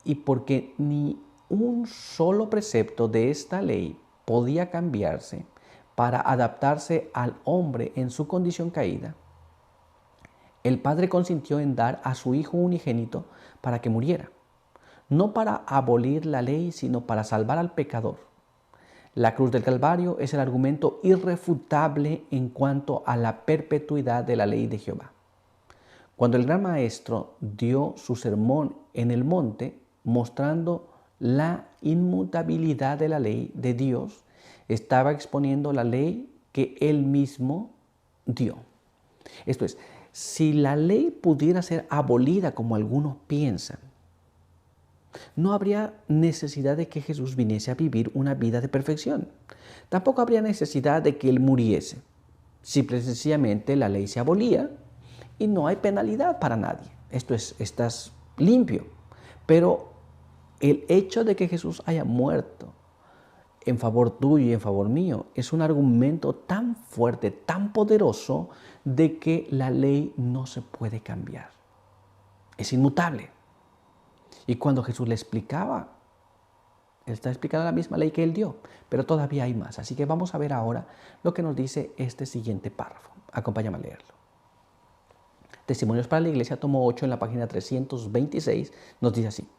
y porque ni un solo precepto de esta ley podía cambiarse para adaptarse al hombre en su condición caída, el Padre consintió en dar a su Hijo unigénito para que muriera. no para abolir la ley, sino para salvar al pecador. La cruz del Calvario es el argumento irrefutable en cuanto a la perpetuidad de la ley de Jehová. Cuando el gran maestro dio su sermón en el monte, mostrando la inmutabilidad de la ley de Dios, estaba exponiendo la ley que él mismo dio. Esto es, si la ley pudiera ser abolida como algunos piensan, no habría necesidad de que Jesús viniese a vivir una vida de perfección. Tampoco habría necesidad de que Él muriese. Simple y sencillamente la ley se abolía y no hay penalidad para nadie. Esto es, estás limpio. Pero el hecho de que Jesús haya muerto en favor tuyo y en favor mío es un argumento tan fuerte, tan poderoso, de que la ley no se puede cambiar. Es inmutable. Y cuando Jesús le explicaba, Él está explicando la misma ley que Él dio, pero todavía hay más. Así que vamos a ver ahora lo que nos dice este siguiente párrafo. Acompáñame a leerlo. Testimonios para la Iglesia, tomo 8, en la página 326, nos dice así.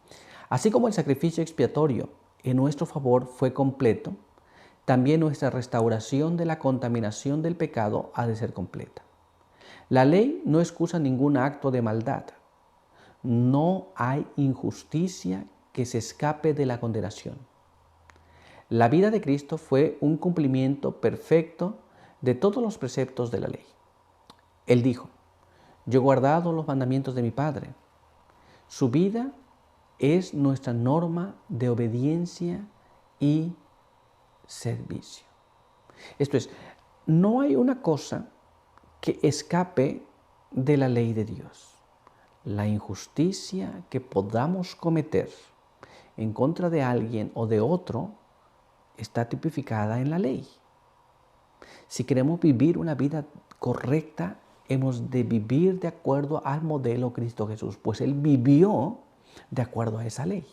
Así como el sacrificio expiatorio en nuestro favor fue completo, también nuestra restauración de la contaminación del pecado ha de ser completa. La ley no excusa ningún acto de maldad. No hay injusticia que se escape de la condenación. La vida de Cristo fue un cumplimiento perfecto de todos los preceptos de la ley. Él dijo, yo he guardado los mandamientos de mi Padre. Su vida es nuestra norma de obediencia y servicio. Esto es, no hay una cosa que escape de la ley de Dios. La injusticia que podamos cometer en contra de alguien o de otro está tipificada en la ley. Si queremos vivir una vida correcta, hemos de vivir de acuerdo al modelo Cristo Jesús, pues Él vivió de acuerdo a esa ley.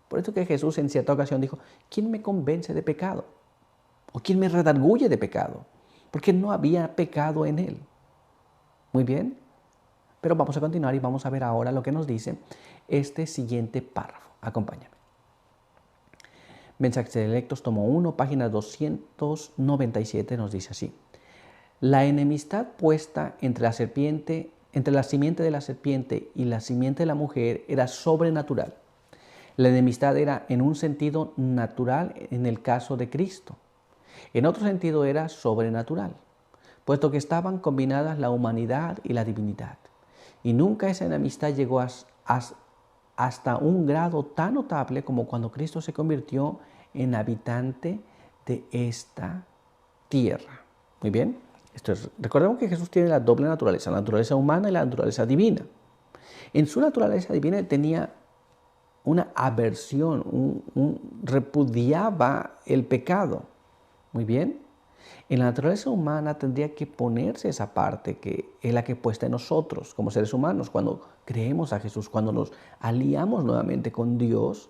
Por eso que Jesús en cierta ocasión dijo, ¿quién me convence de pecado? ¿O quién me redarguye de pecado? Porque no había pecado en Él. Muy bien. Pero vamos a continuar y vamos a ver ahora lo que nos dice este siguiente párrafo. Acompáñame. Mensajes Selectos, tomo 1, página 297, nos dice así. La enemistad puesta entre la simiente de la serpiente y la simiente de la mujer era sobrenatural. La enemistad era en un sentido natural en el caso de Cristo. En otro sentido era sobrenatural, puesto que estaban combinadas la humanidad y la divinidad. Y nunca esa enemistad llegó hasta un grado tan notable como cuando Cristo se convirtió en habitante de esta tierra. Muy bien. Recordemos que Jesús tiene la doble naturaleza, la naturaleza humana y la naturaleza divina. En su naturaleza divina tenía una aversión, repudiaba el pecado. Muy bien. En la naturaleza humana tendría que ponerse esa parte que es la que es puesta en nosotros como seres humanos. Cuando creemos a Jesús, cuando nos aliamos nuevamente con Dios,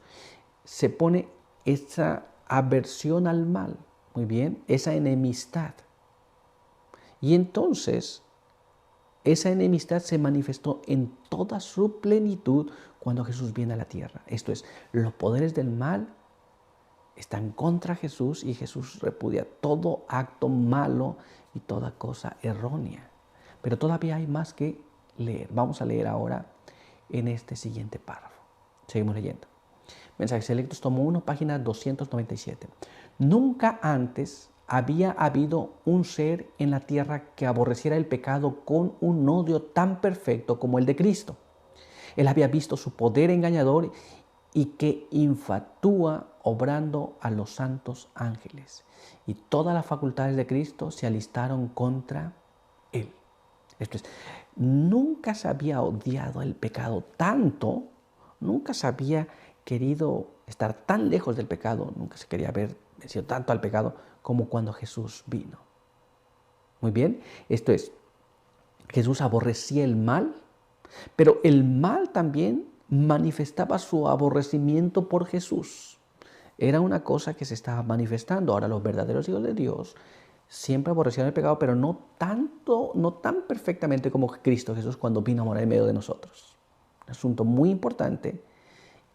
se pone esa aversión al mal, muy bien, esa enemistad. Y entonces esa enemistad se manifestó en toda su plenitud cuando Jesús viene a la tierra. Esto es, los poderes del mal están contra Jesús y Jesús repudia todo acto malo y toda cosa errónea. Pero todavía hay más que leer. Vamos a leer ahora en este siguiente párrafo. Seguimos leyendo. Mensajes Selectos, tomo 1, página 297. Nunca antes había habido un ser en la tierra que aborreciera el pecado con un odio tan perfecto como el de Cristo. Él había visto su poder engañador y que infatúa obrando a los santos ángeles. Y todas las facultades de Cristo se alistaron contra Él. Esto es, nunca se había odiado el pecado tanto, nunca se había querido estar tan lejos del pecado, nunca se quería haber vencido tanto al pecado como cuando Jesús vino. Muy bien, esto es, Jesús aborrecía el mal, pero el mal también manifestaba su aborrecimiento por Jesús. Era una cosa que se estaba manifestando. Ahora los verdaderos hijos de Dios siempre aborrecían el pecado, pero no tanto, no tan perfectamente como Cristo Jesús cuando vino a morar en medio de nosotros. Un asunto muy importante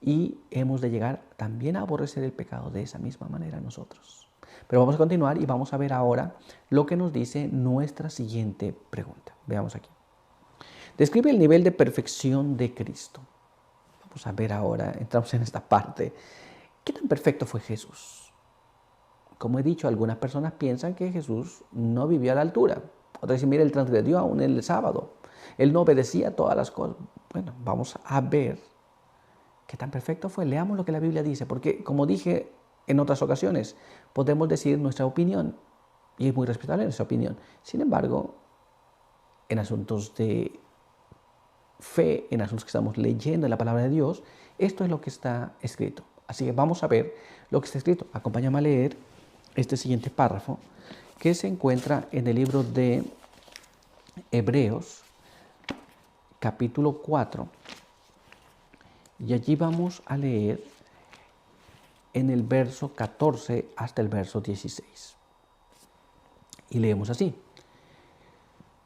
y hemos de llegar también a aborrecer el pecado de esa misma manera nosotros. Pero vamos a continuar y vamos a ver ahora lo que nos dice nuestra siguiente pregunta. Veamos aquí. Describe el nivel de perfección de Cristo. Vamos a ver ahora, entramos en esta parte. ¿Qué tan perfecto fue Jesús? Como he dicho, algunas personas piensan que Jesús no vivió a la altura. Otras dicen, mira, él transgredió aún el sábado. Él no obedecía todas las cosas. Bueno, vamos a ver qué tan perfecto fue. Leamos lo que la Biblia dice, porque como dije en otras ocasiones, podemos decir nuestra opinión, y es muy respetable nuestra opinión. Sin embargo, en asuntos de fe, en asuntos que estamos leyendo en la palabra de Dios, esto es lo que está escrito. Así que vamos a ver lo que está escrito. Acompáñame a leer este siguiente párrafo que se encuentra en el libro de Hebreos, capítulo 4, y allí vamos a leer en el verso 14 hasta el verso 16. Y leemos así.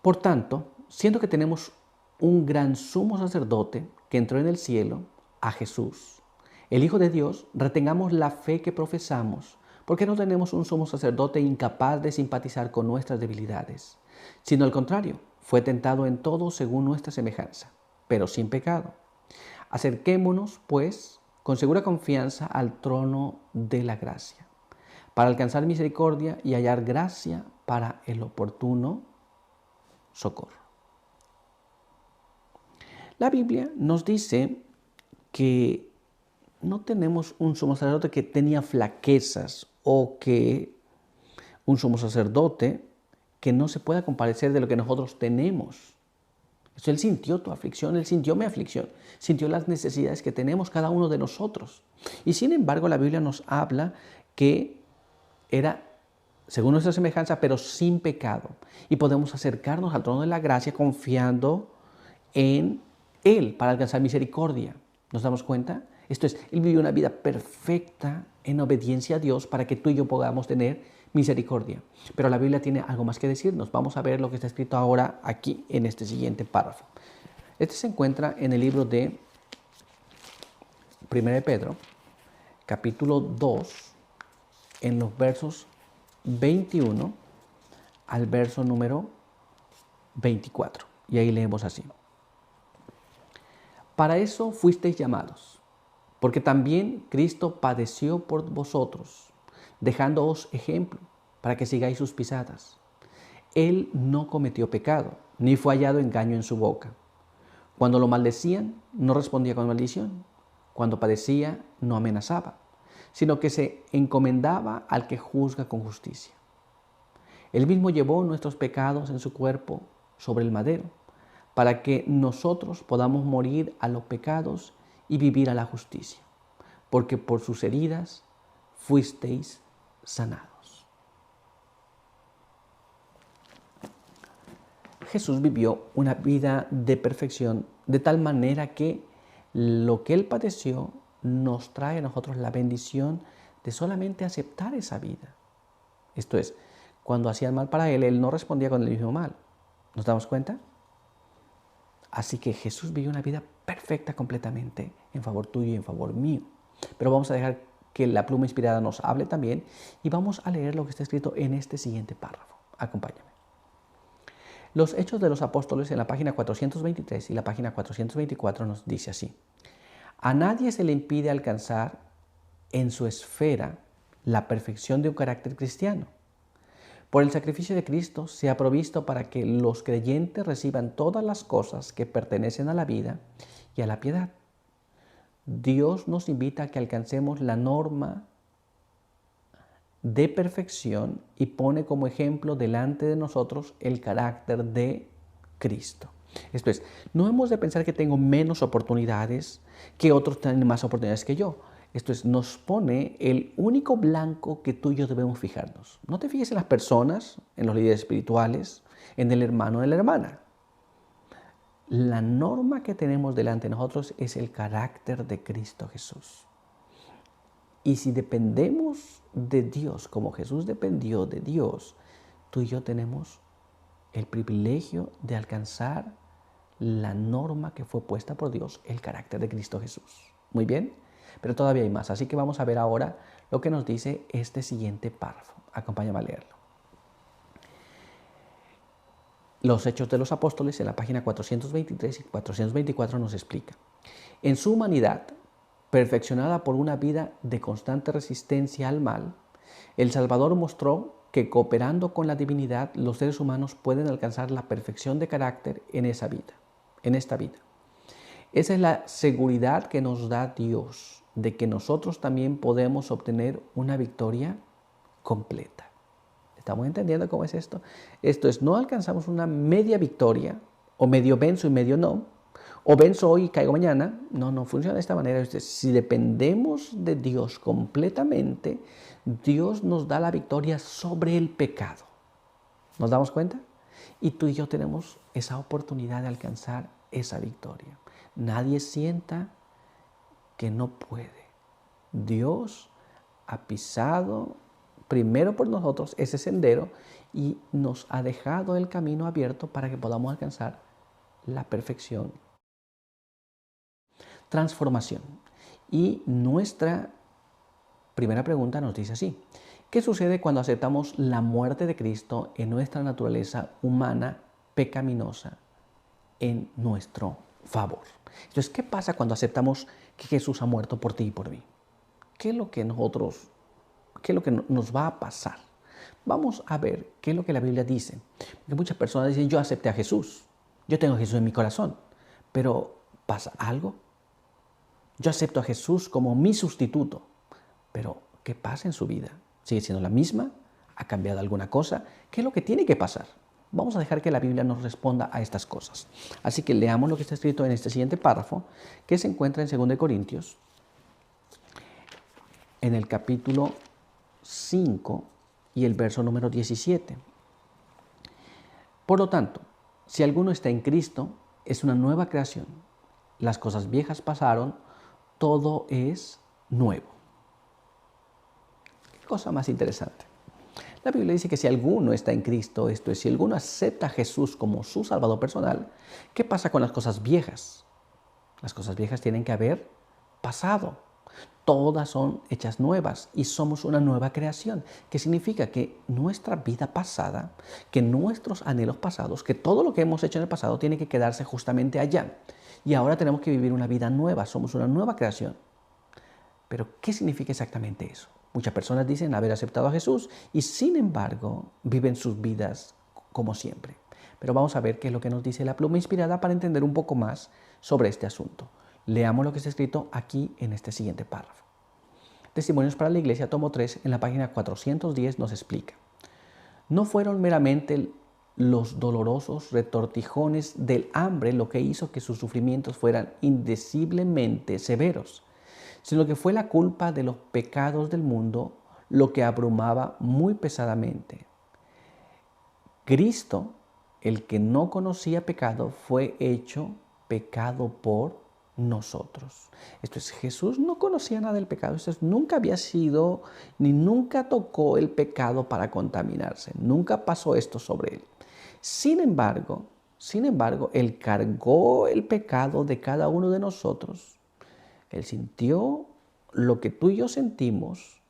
Por tanto, siendo que tenemos un gran sumo sacerdote que entró en el cielo, a Jesús, el Hijo de Dios, retengamos la fe que profesamos, porque no tenemos un sumo sacerdote incapaz de simpatizar con nuestras debilidades, sino al contrario, fue tentado en todo según nuestra semejanza, pero sin pecado. Acerquémonos, pues, con segura confianza al trono de la gracia, para alcanzar misericordia y hallar gracia para el oportuno socorro. La Biblia nos dice que no tenemos un sumo sacerdote que tenía flaquezas o que un sumo sacerdote que no se pueda compadecer de lo que nosotros tenemos. Él sintió tu aflicción, Él sintió mi aflicción, sintió las necesidades que tenemos cada uno de nosotros. Y sin embargo, la Biblia nos habla que era según nuestra semejanza, pero sin pecado. Y podemos acercarnos al trono de la gracia confiando en Él para alcanzar misericordia. ¿Nos damos cuenta? Esto es, Él vivió una vida perfecta en obediencia a Dios para que tú y yo podamos tener misericordia. Pero la Biblia tiene algo más que decirnos. Vamos a ver lo que está escrito ahora aquí en este siguiente párrafo. Este se encuentra en el libro de 1 de Pedro, capítulo 2, en los versos 21 al verso número 24. Y ahí leemos así. Para eso fuisteis llamados, porque también Cristo padeció por vosotros, dejándoos ejemplo para que sigáis sus pisadas. Él no cometió pecado, ni fue hallado engaño en su boca. Cuando lo maldecían, no respondía con maldición. Cuando padecía, no amenazaba, sino que se encomendaba al que juzga con justicia. Él mismo llevó nuestros pecados en su cuerpo sobre el madero, para que nosotros podamos morir a los pecados y vivir a la justicia, porque por sus heridas fuisteis sanados. Jesús vivió una vida de perfección de tal manera que lo que Él padeció nos trae a nosotros la bendición de solamente aceptar esa vida. Esto es, cuando hacían mal para Él, Él no respondía con el mismo mal. ¿Nos damos cuenta? Así que Jesús vivió una vida perfecta completamente en favor tuyo y en favor mío. Pero vamos a dejar que la pluma inspirada nos hable también y vamos a leer lo que está escrito en este siguiente párrafo. Acompáñame. Los Hechos de los Apóstoles en la página 423 y la página 424 nos dice así. A nadie se le impide alcanzar en su esfera la perfección de un carácter cristiano. Por el sacrificio de Cristo se ha provisto para que los creyentes reciban todas las cosas que pertenecen a la vida y a la piedad. Dios nos invita a que alcancemos la norma de perfección y pone como ejemplo delante de nosotros el carácter de Cristo. Esto es, no hemos de pensar que tengo menos oportunidades, que otros tienen más oportunidades que yo. Esto es, nos pone el único blanco que tú y yo debemos fijarnos. No te fijes en las personas, en los líderes espirituales, en el hermano o en la hermana. La norma que tenemos delante de nosotros es el carácter de Cristo Jesús. Y si dependemos de Dios como Jesús dependió de Dios, tú y yo tenemos el privilegio de alcanzar la norma que fue puesta por Dios, el carácter de Cristo Jesús. Muy bien, pero todavía hay más, así que vamos a ver ahora lo que nos dice este siguiente párrafo. Acompáñame a leerlo. Los Hechos de los Apóstoles en la página 423 y 424 nos explica. En su humanidad, perfeccionada por una vida de constante resistencia al mal, el Salvador mostró que cooperando con la divinidad, los seres humanos pueden alcanzar la perfección de carácter en esta vida. Esa es la seguridad que nos da Dios de que nosotros también podemos obtener una victoria completa. ¿Estamos entendiendo cómo es esto? Esto es, no alcanzamos una media victoria, o medio venzo y medio no, o venzo hoy y caigo mañana. No funciona de esta manera. Si dependemos de Dios completamente, Dios nos da la victoria sobre el pecado. ¿Nos damos cuenta? Y tú y yo tenemos esa oportunidad de alcanzar esa victoria. Nadie sienta que no puede. Dios ha pisado primero por nosotros ese sendero y nos ha dejado el camino abierto para que podamos alcanzar la perfección. Transformación. Y nuestra primera pregunta nos dice así: ¿qué sucede cuando aceptamos la muerte de Cristo en nuestra naturaleza humana pecaminosa en nuestro favor? Entonces, ¿qué pasa cuando aceptamos que Jesús ha muerto por ti y por mí? ¿Qué es lo que nos va a pasar? Vamos a ver qué es lo que la Biblia dice. Porque muchas personas dicen, yo acepté a Jesús, yo tengo a Jesús en mi corazón, pero ¿pasa algo? Yo acepto a Jesús como mi sustituto, pero ¿qué pasa en su vida? ¿Sigue siendo la misma? ¿Ha cambiado alguna cosa? ¿Qué es lo que tiene que pasar? Vamos a dejar que la Biblia nos responda a estas cosas. Así que leamos lo que está escrito en este siguiente párrafo, que se encuentra en 2 Corintios, en el capítulo 5 y el verso número 17. Por lo tanto, si alguno está en Cristo, es una nueva creación. Las cosas viejas pasaron, todo es nuevo. ¿Qué cosa más interesante? La Biblia dice que si alguno está en Cristo, esto es, si alguno acepta a Jesús como su Salvador personal, ¿qué pasa con las cosas viejas? Las cosas viejas tienen que haber pasado. Todas son hechas nuevas y somos una nueva creación, que significa que nuestra vida pasada, que nuestros anhelos pasados, que todo lo que hemos hecho en el pasado tiene que quedarse justamente allá. Y ahora tenemos que vivir una vida nueva, somos una nueva creación. Pero, ¿qué significa exactamente eso? Muchas personas dicen haber aceptado a Jesús y sin embargo viven sus vidas como siempre. Pero vamos a ver qué es lo que nos dice la pluma inspirada para entender un poco más sobre este asunto. Leamos lo que está escrito aquí en este siguiente párrafo. Testimonios para la Iglesia, tomo 3, en la página 410 nos explica. No fueron meramente los dolorosos retortijones del hambre lo que hizo que sus sufrimientos fueran indeciblemente severos, sino que fue la culpa de los pecados del mundo lo que abrumaba muy pesadamente. Cristo, el que no conocía pecado, fue hecho pecado por nosotros. Esto es, Jesús no conocía nada del pecado, esto es, nunca había sido, ni nunca tocó el pecado para contaminarse, nunca pasó esto sobre él. Sin embargo, él cargó el pecado de cada uno de nosotros. Él sintió lo que tú y yo sentimos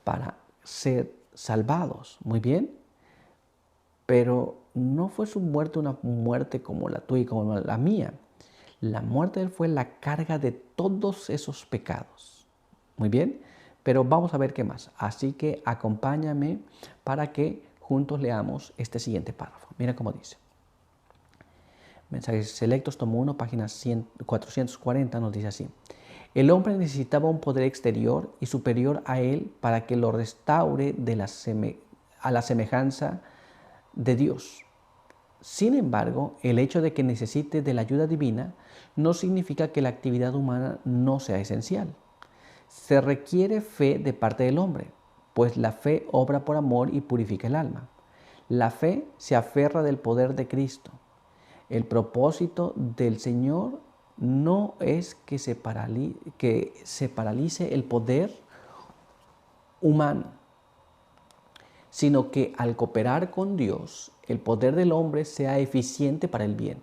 para ser salvados. Muy bien. Pero no fue su muerte una muerte como la tuya y como la mía. La muerte de él fue la carga de todos esos pecados. Muy bien. Pero vamos a ver qué más. Así que acompáñame para que juntos leamos este siguiente párrafo. Mira cómo dice. Mensajes selectos, tomo 1, página 440, nos dice así. El hombre necesitaba un poder exterior y superior a él para que lo restaure a la semejanza de Dios. Sin embargo, el hecho de que necesite de la ayuda divina no significa que la actividad humana no sea esencial. Se requiere fe de parte del hombre, pues la fe obra por amor y purifica el alma. La fe se aferra del poder de Cristo. El propósito del Señor no es que se paralice el poder humano, sino que al cooperar con Dios, el poder del hombre sea eficiente para el bien.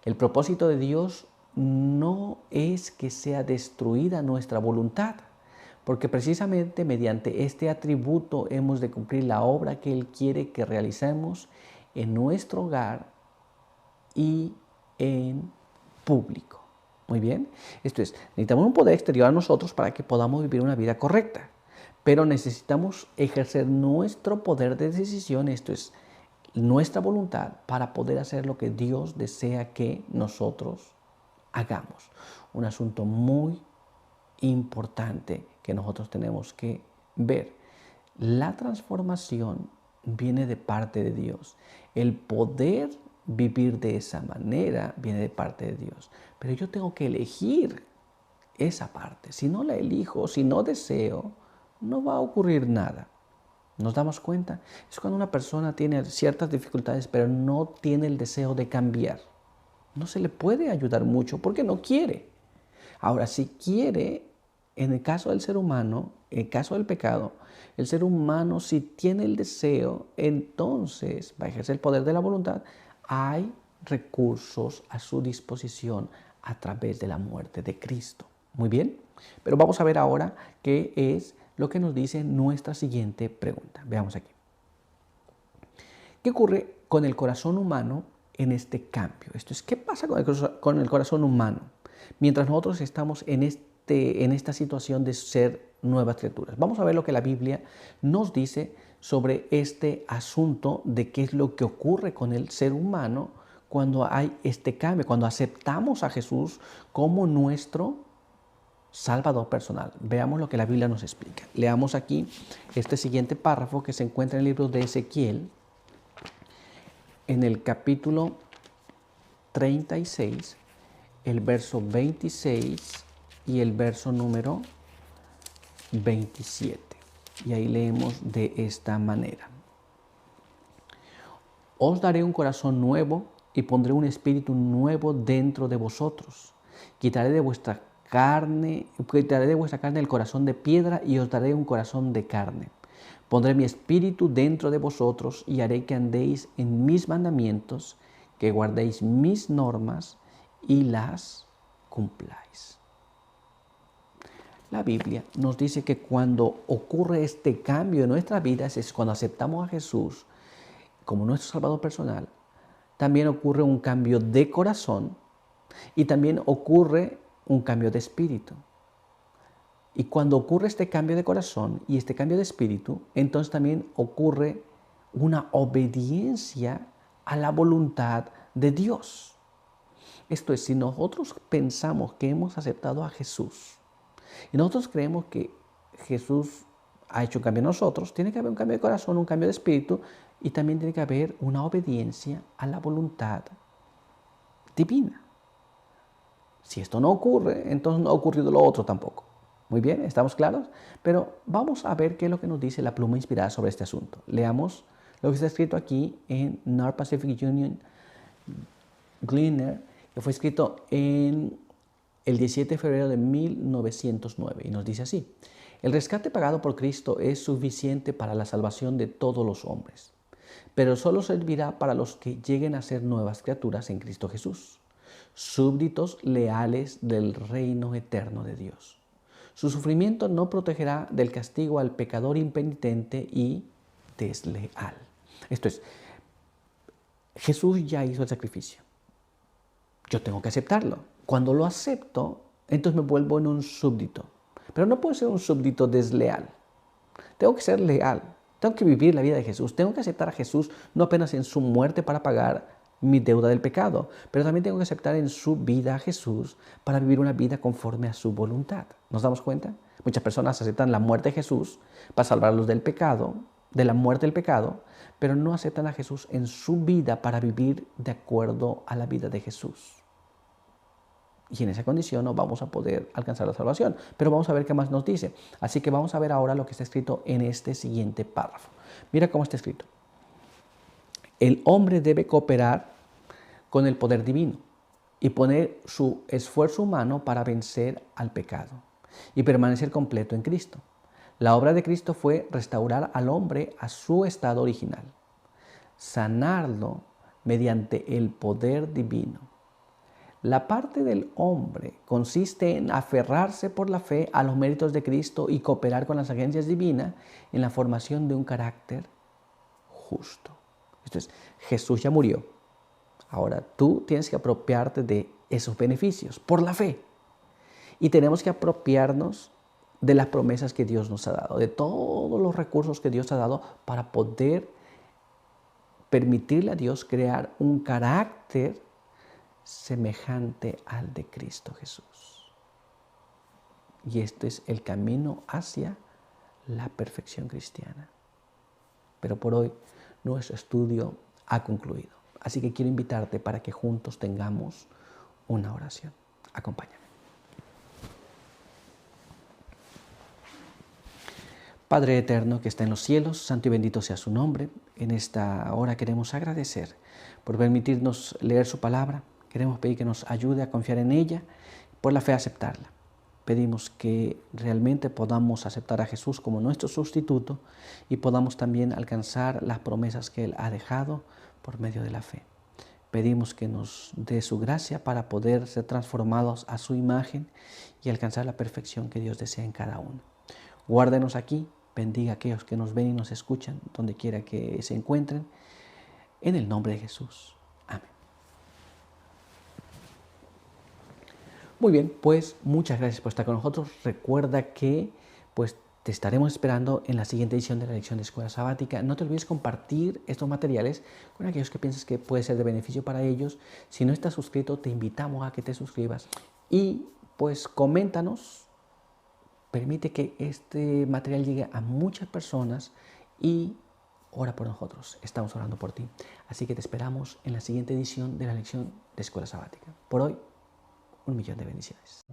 El propósito de Dios no es que sea destruida nuestra voluntad, porque precisamente mediante este atributo hemos de cumplir la obra que Él quiere que realicemos en nuestro hogar y en público. Muy bien, esto es, necesitamos un poder exterior a nosotros para que podamos vivir una vida correcta, pero necesitamos ejercer nuestro poder de decisión, esto es, nuestra voluntad, para poder hacer lo que Dios desea que nosotros hagamos. Un asunto muy importante que nosotros tenemos que ver. La transformación viene de parte de Dios. El poder vivir de esa manera viene de parte de Dios. Pero yo tengo que elegir esa parte. Si no la elijo, si no deseo, no va a ocurrir nada. ¿Nos damos cuenta? Es cuando una persona tiene ciertas dificultades, pero no tiene el deseo de cambiar. No se le puede ayudar mucho porque no quiere. Ahora, si quiere, en el caso del ser humano, en el caso del pecado, el ser humano si tiene el deseo, entonces va a ejercer el poder de la voluntad. Hay recursos a su disposición a través de la muerte de Cristo. Muy bien, pero vamos a ver ahora qué es lo que nos dice nuestra siguiente pregunta. Veamos aquí. ¿Qué ocurre con el corazón humano en este cambio? Esto es, ¿qué pasa con el corazón humano mientras nosotros estamos en esta situación de ser nuevas criaturas? Vamos a ver lo que la Biblia nos dice sobre este asunto de qué es lo que ocurre con el ser humano cuando hay este cambio, cuando aceptamos a Jesús como nuestro Salvador personal. Veamos lo que la Biblia nos explica. Leamos aquí este siguiente párrafo que se encuentra en el libro de Ezequiel, en el capítulo 36, el verso 26 y el verso número 27. Y ahí leemos de esta manera. Os daré un corazón nuevo y pondré un espíritu nuevo dentro de vosotros. Quitaré de vuestra carne el corazón de piedra y os daré un corazón de carne. Pondré mi espíritu dentro de vosotros y haré que andéis en mis mandamientos, que guardéis mis normas y las cumpláis. La Biblia nos dice que cuando ocurre este cambio en nuestras vidas, es cuando aceptamos a Jesús como nuestro Salvador personal, también ocurre un cambio de corazón y también ocurre un cambio de espíritu. Y cuando ocurre este cambio de corazón y este cambio de espíritu, entonces también ocurre una obediencia a la voluntad de Dios. Esto es, si nosotros pensamos que hemos aceptado a Jesús y nosotros creemos que Jesús ha hecho un cambio en nosotros, tiene que haber un cambio de corazón, un cambio de espíritu y también tiene que haber una obediencia a la voluntad divina. Si esto no ocurre, entonces no ha ocurrido lo otro tampoco. Muy bien, ¿estamos claros? Pero vamos a ver qué es lo que nos dice la pluma inspirada sobre este asunto. Leamos lo que está escrito aquí en North Pacific Union Gleaner, que fue escrito en el 17 de febrero de 1909. Y nos dice así: el rescate pagado por Cristo es suficiente para la salvación de todos los hombres, pero solo servirá para los que lleguen a ser nuevas criaturas en Cristo Jesús, súbditos leales del reino eterno de Dios. Su sufrimiento no protegerá del castigo al pecador impenitente y desleal. Esto es, Jesús ya hizo el sacrificio. Yo tengo que aceptarlo. Cuando lo acepto, entonces me vuelvo en un súbdito. Pero no puedo ser un súbdito desleal. Tengo que ser leal. Tengo que vivir la vida de Jesús. Tengo que aceptar a Jesús no apenas en su muerte para pagar mi deuda del pecado, pero también tengo que aceptar en su vida a Jesús para vivir una vida conforme a su voluntad. ¿Nos damos cuenta? Muchas personas aceptan la muerte de Jesús para salvarlos del pecado, de la muerte del pecado, pero no aceptan a Jesús en su vida para vivir de acuerdo a la vida de Jesús. Y en esa condición no vamos a poder alcanzar la salvación. Pero vamos a ver qué más nos dice. Así que vamos a ver ahora lo que está escrito en este siguiente párrafo. Mira cómo está escrito. El hombre debe cooperar con el poder divino y poner su esfuerzo humano para vencer al pecado y permanecer completo en Cristo. La obra de Cristo fue restaurar al hombre a su estado original, sanarlo mediante el poder divino. La parte del hombre consiste en aferrarse por la fe a los méritos de Cristo y cooperar con las agencias divinas en la formación de un carácter justo. Esto es, Jesús ya murió. Ahora tú tienes que apropiarte de esos beneficios por la fe. Y tenemos que apropiarnos de las promesas que Dios nos ha dado, de todos los recursos que Dios ha dado para poder permitirle a Dios crear un carácter semejante al de Cristo Jesús. Y este es el camino hacia la perfección cristiana. Pero por hoy nuestro estudio ha concluido. Así que quiero invitarte para que juntos tengamos una oración. Acompáñame. Padre eterno que está en los cielos, santo y bendito sea su nombre. En esta hora queremos agradecer por permitirnos leer su palabra. Queremos pedir que nos ayude a confiar en ella, por la fe aceptarla. Pedimos que realmente podamos aceptar a Jesús como nuestro sustituto y podamos también alcanzar las promesas que Él ha dejado por medio de la fe. Pedimos que nos dé su gracia para poder ser transformados a su imagen y alcanzar la perfección que Dios desea en cada uno. Guárdenos aquí, bendiga a aquellos que nos ven y nos escuchan, donde quiera que se encuentren, en el nombre de Jesús. Amén. Muy bien, pues muchas gracias por estar con nosotros. Recuerda que pues te estaremos esperando en la siguiente edición de la lección de Escuela Sabática. No te olvides compartir estos materiales con aquellos que piensas que puede ser de beneficio para ellos. Si no estás suscrito, te invitamos a que te suscribas y pues coméntanos. Permite que este material llegue a muchas personas y ora por nosotros. Estamos orando por ti. Así que te esperamos en la siguiente edición de la lección de Escuela Sabática. Por hoy, 1.000.000 de bendiciones.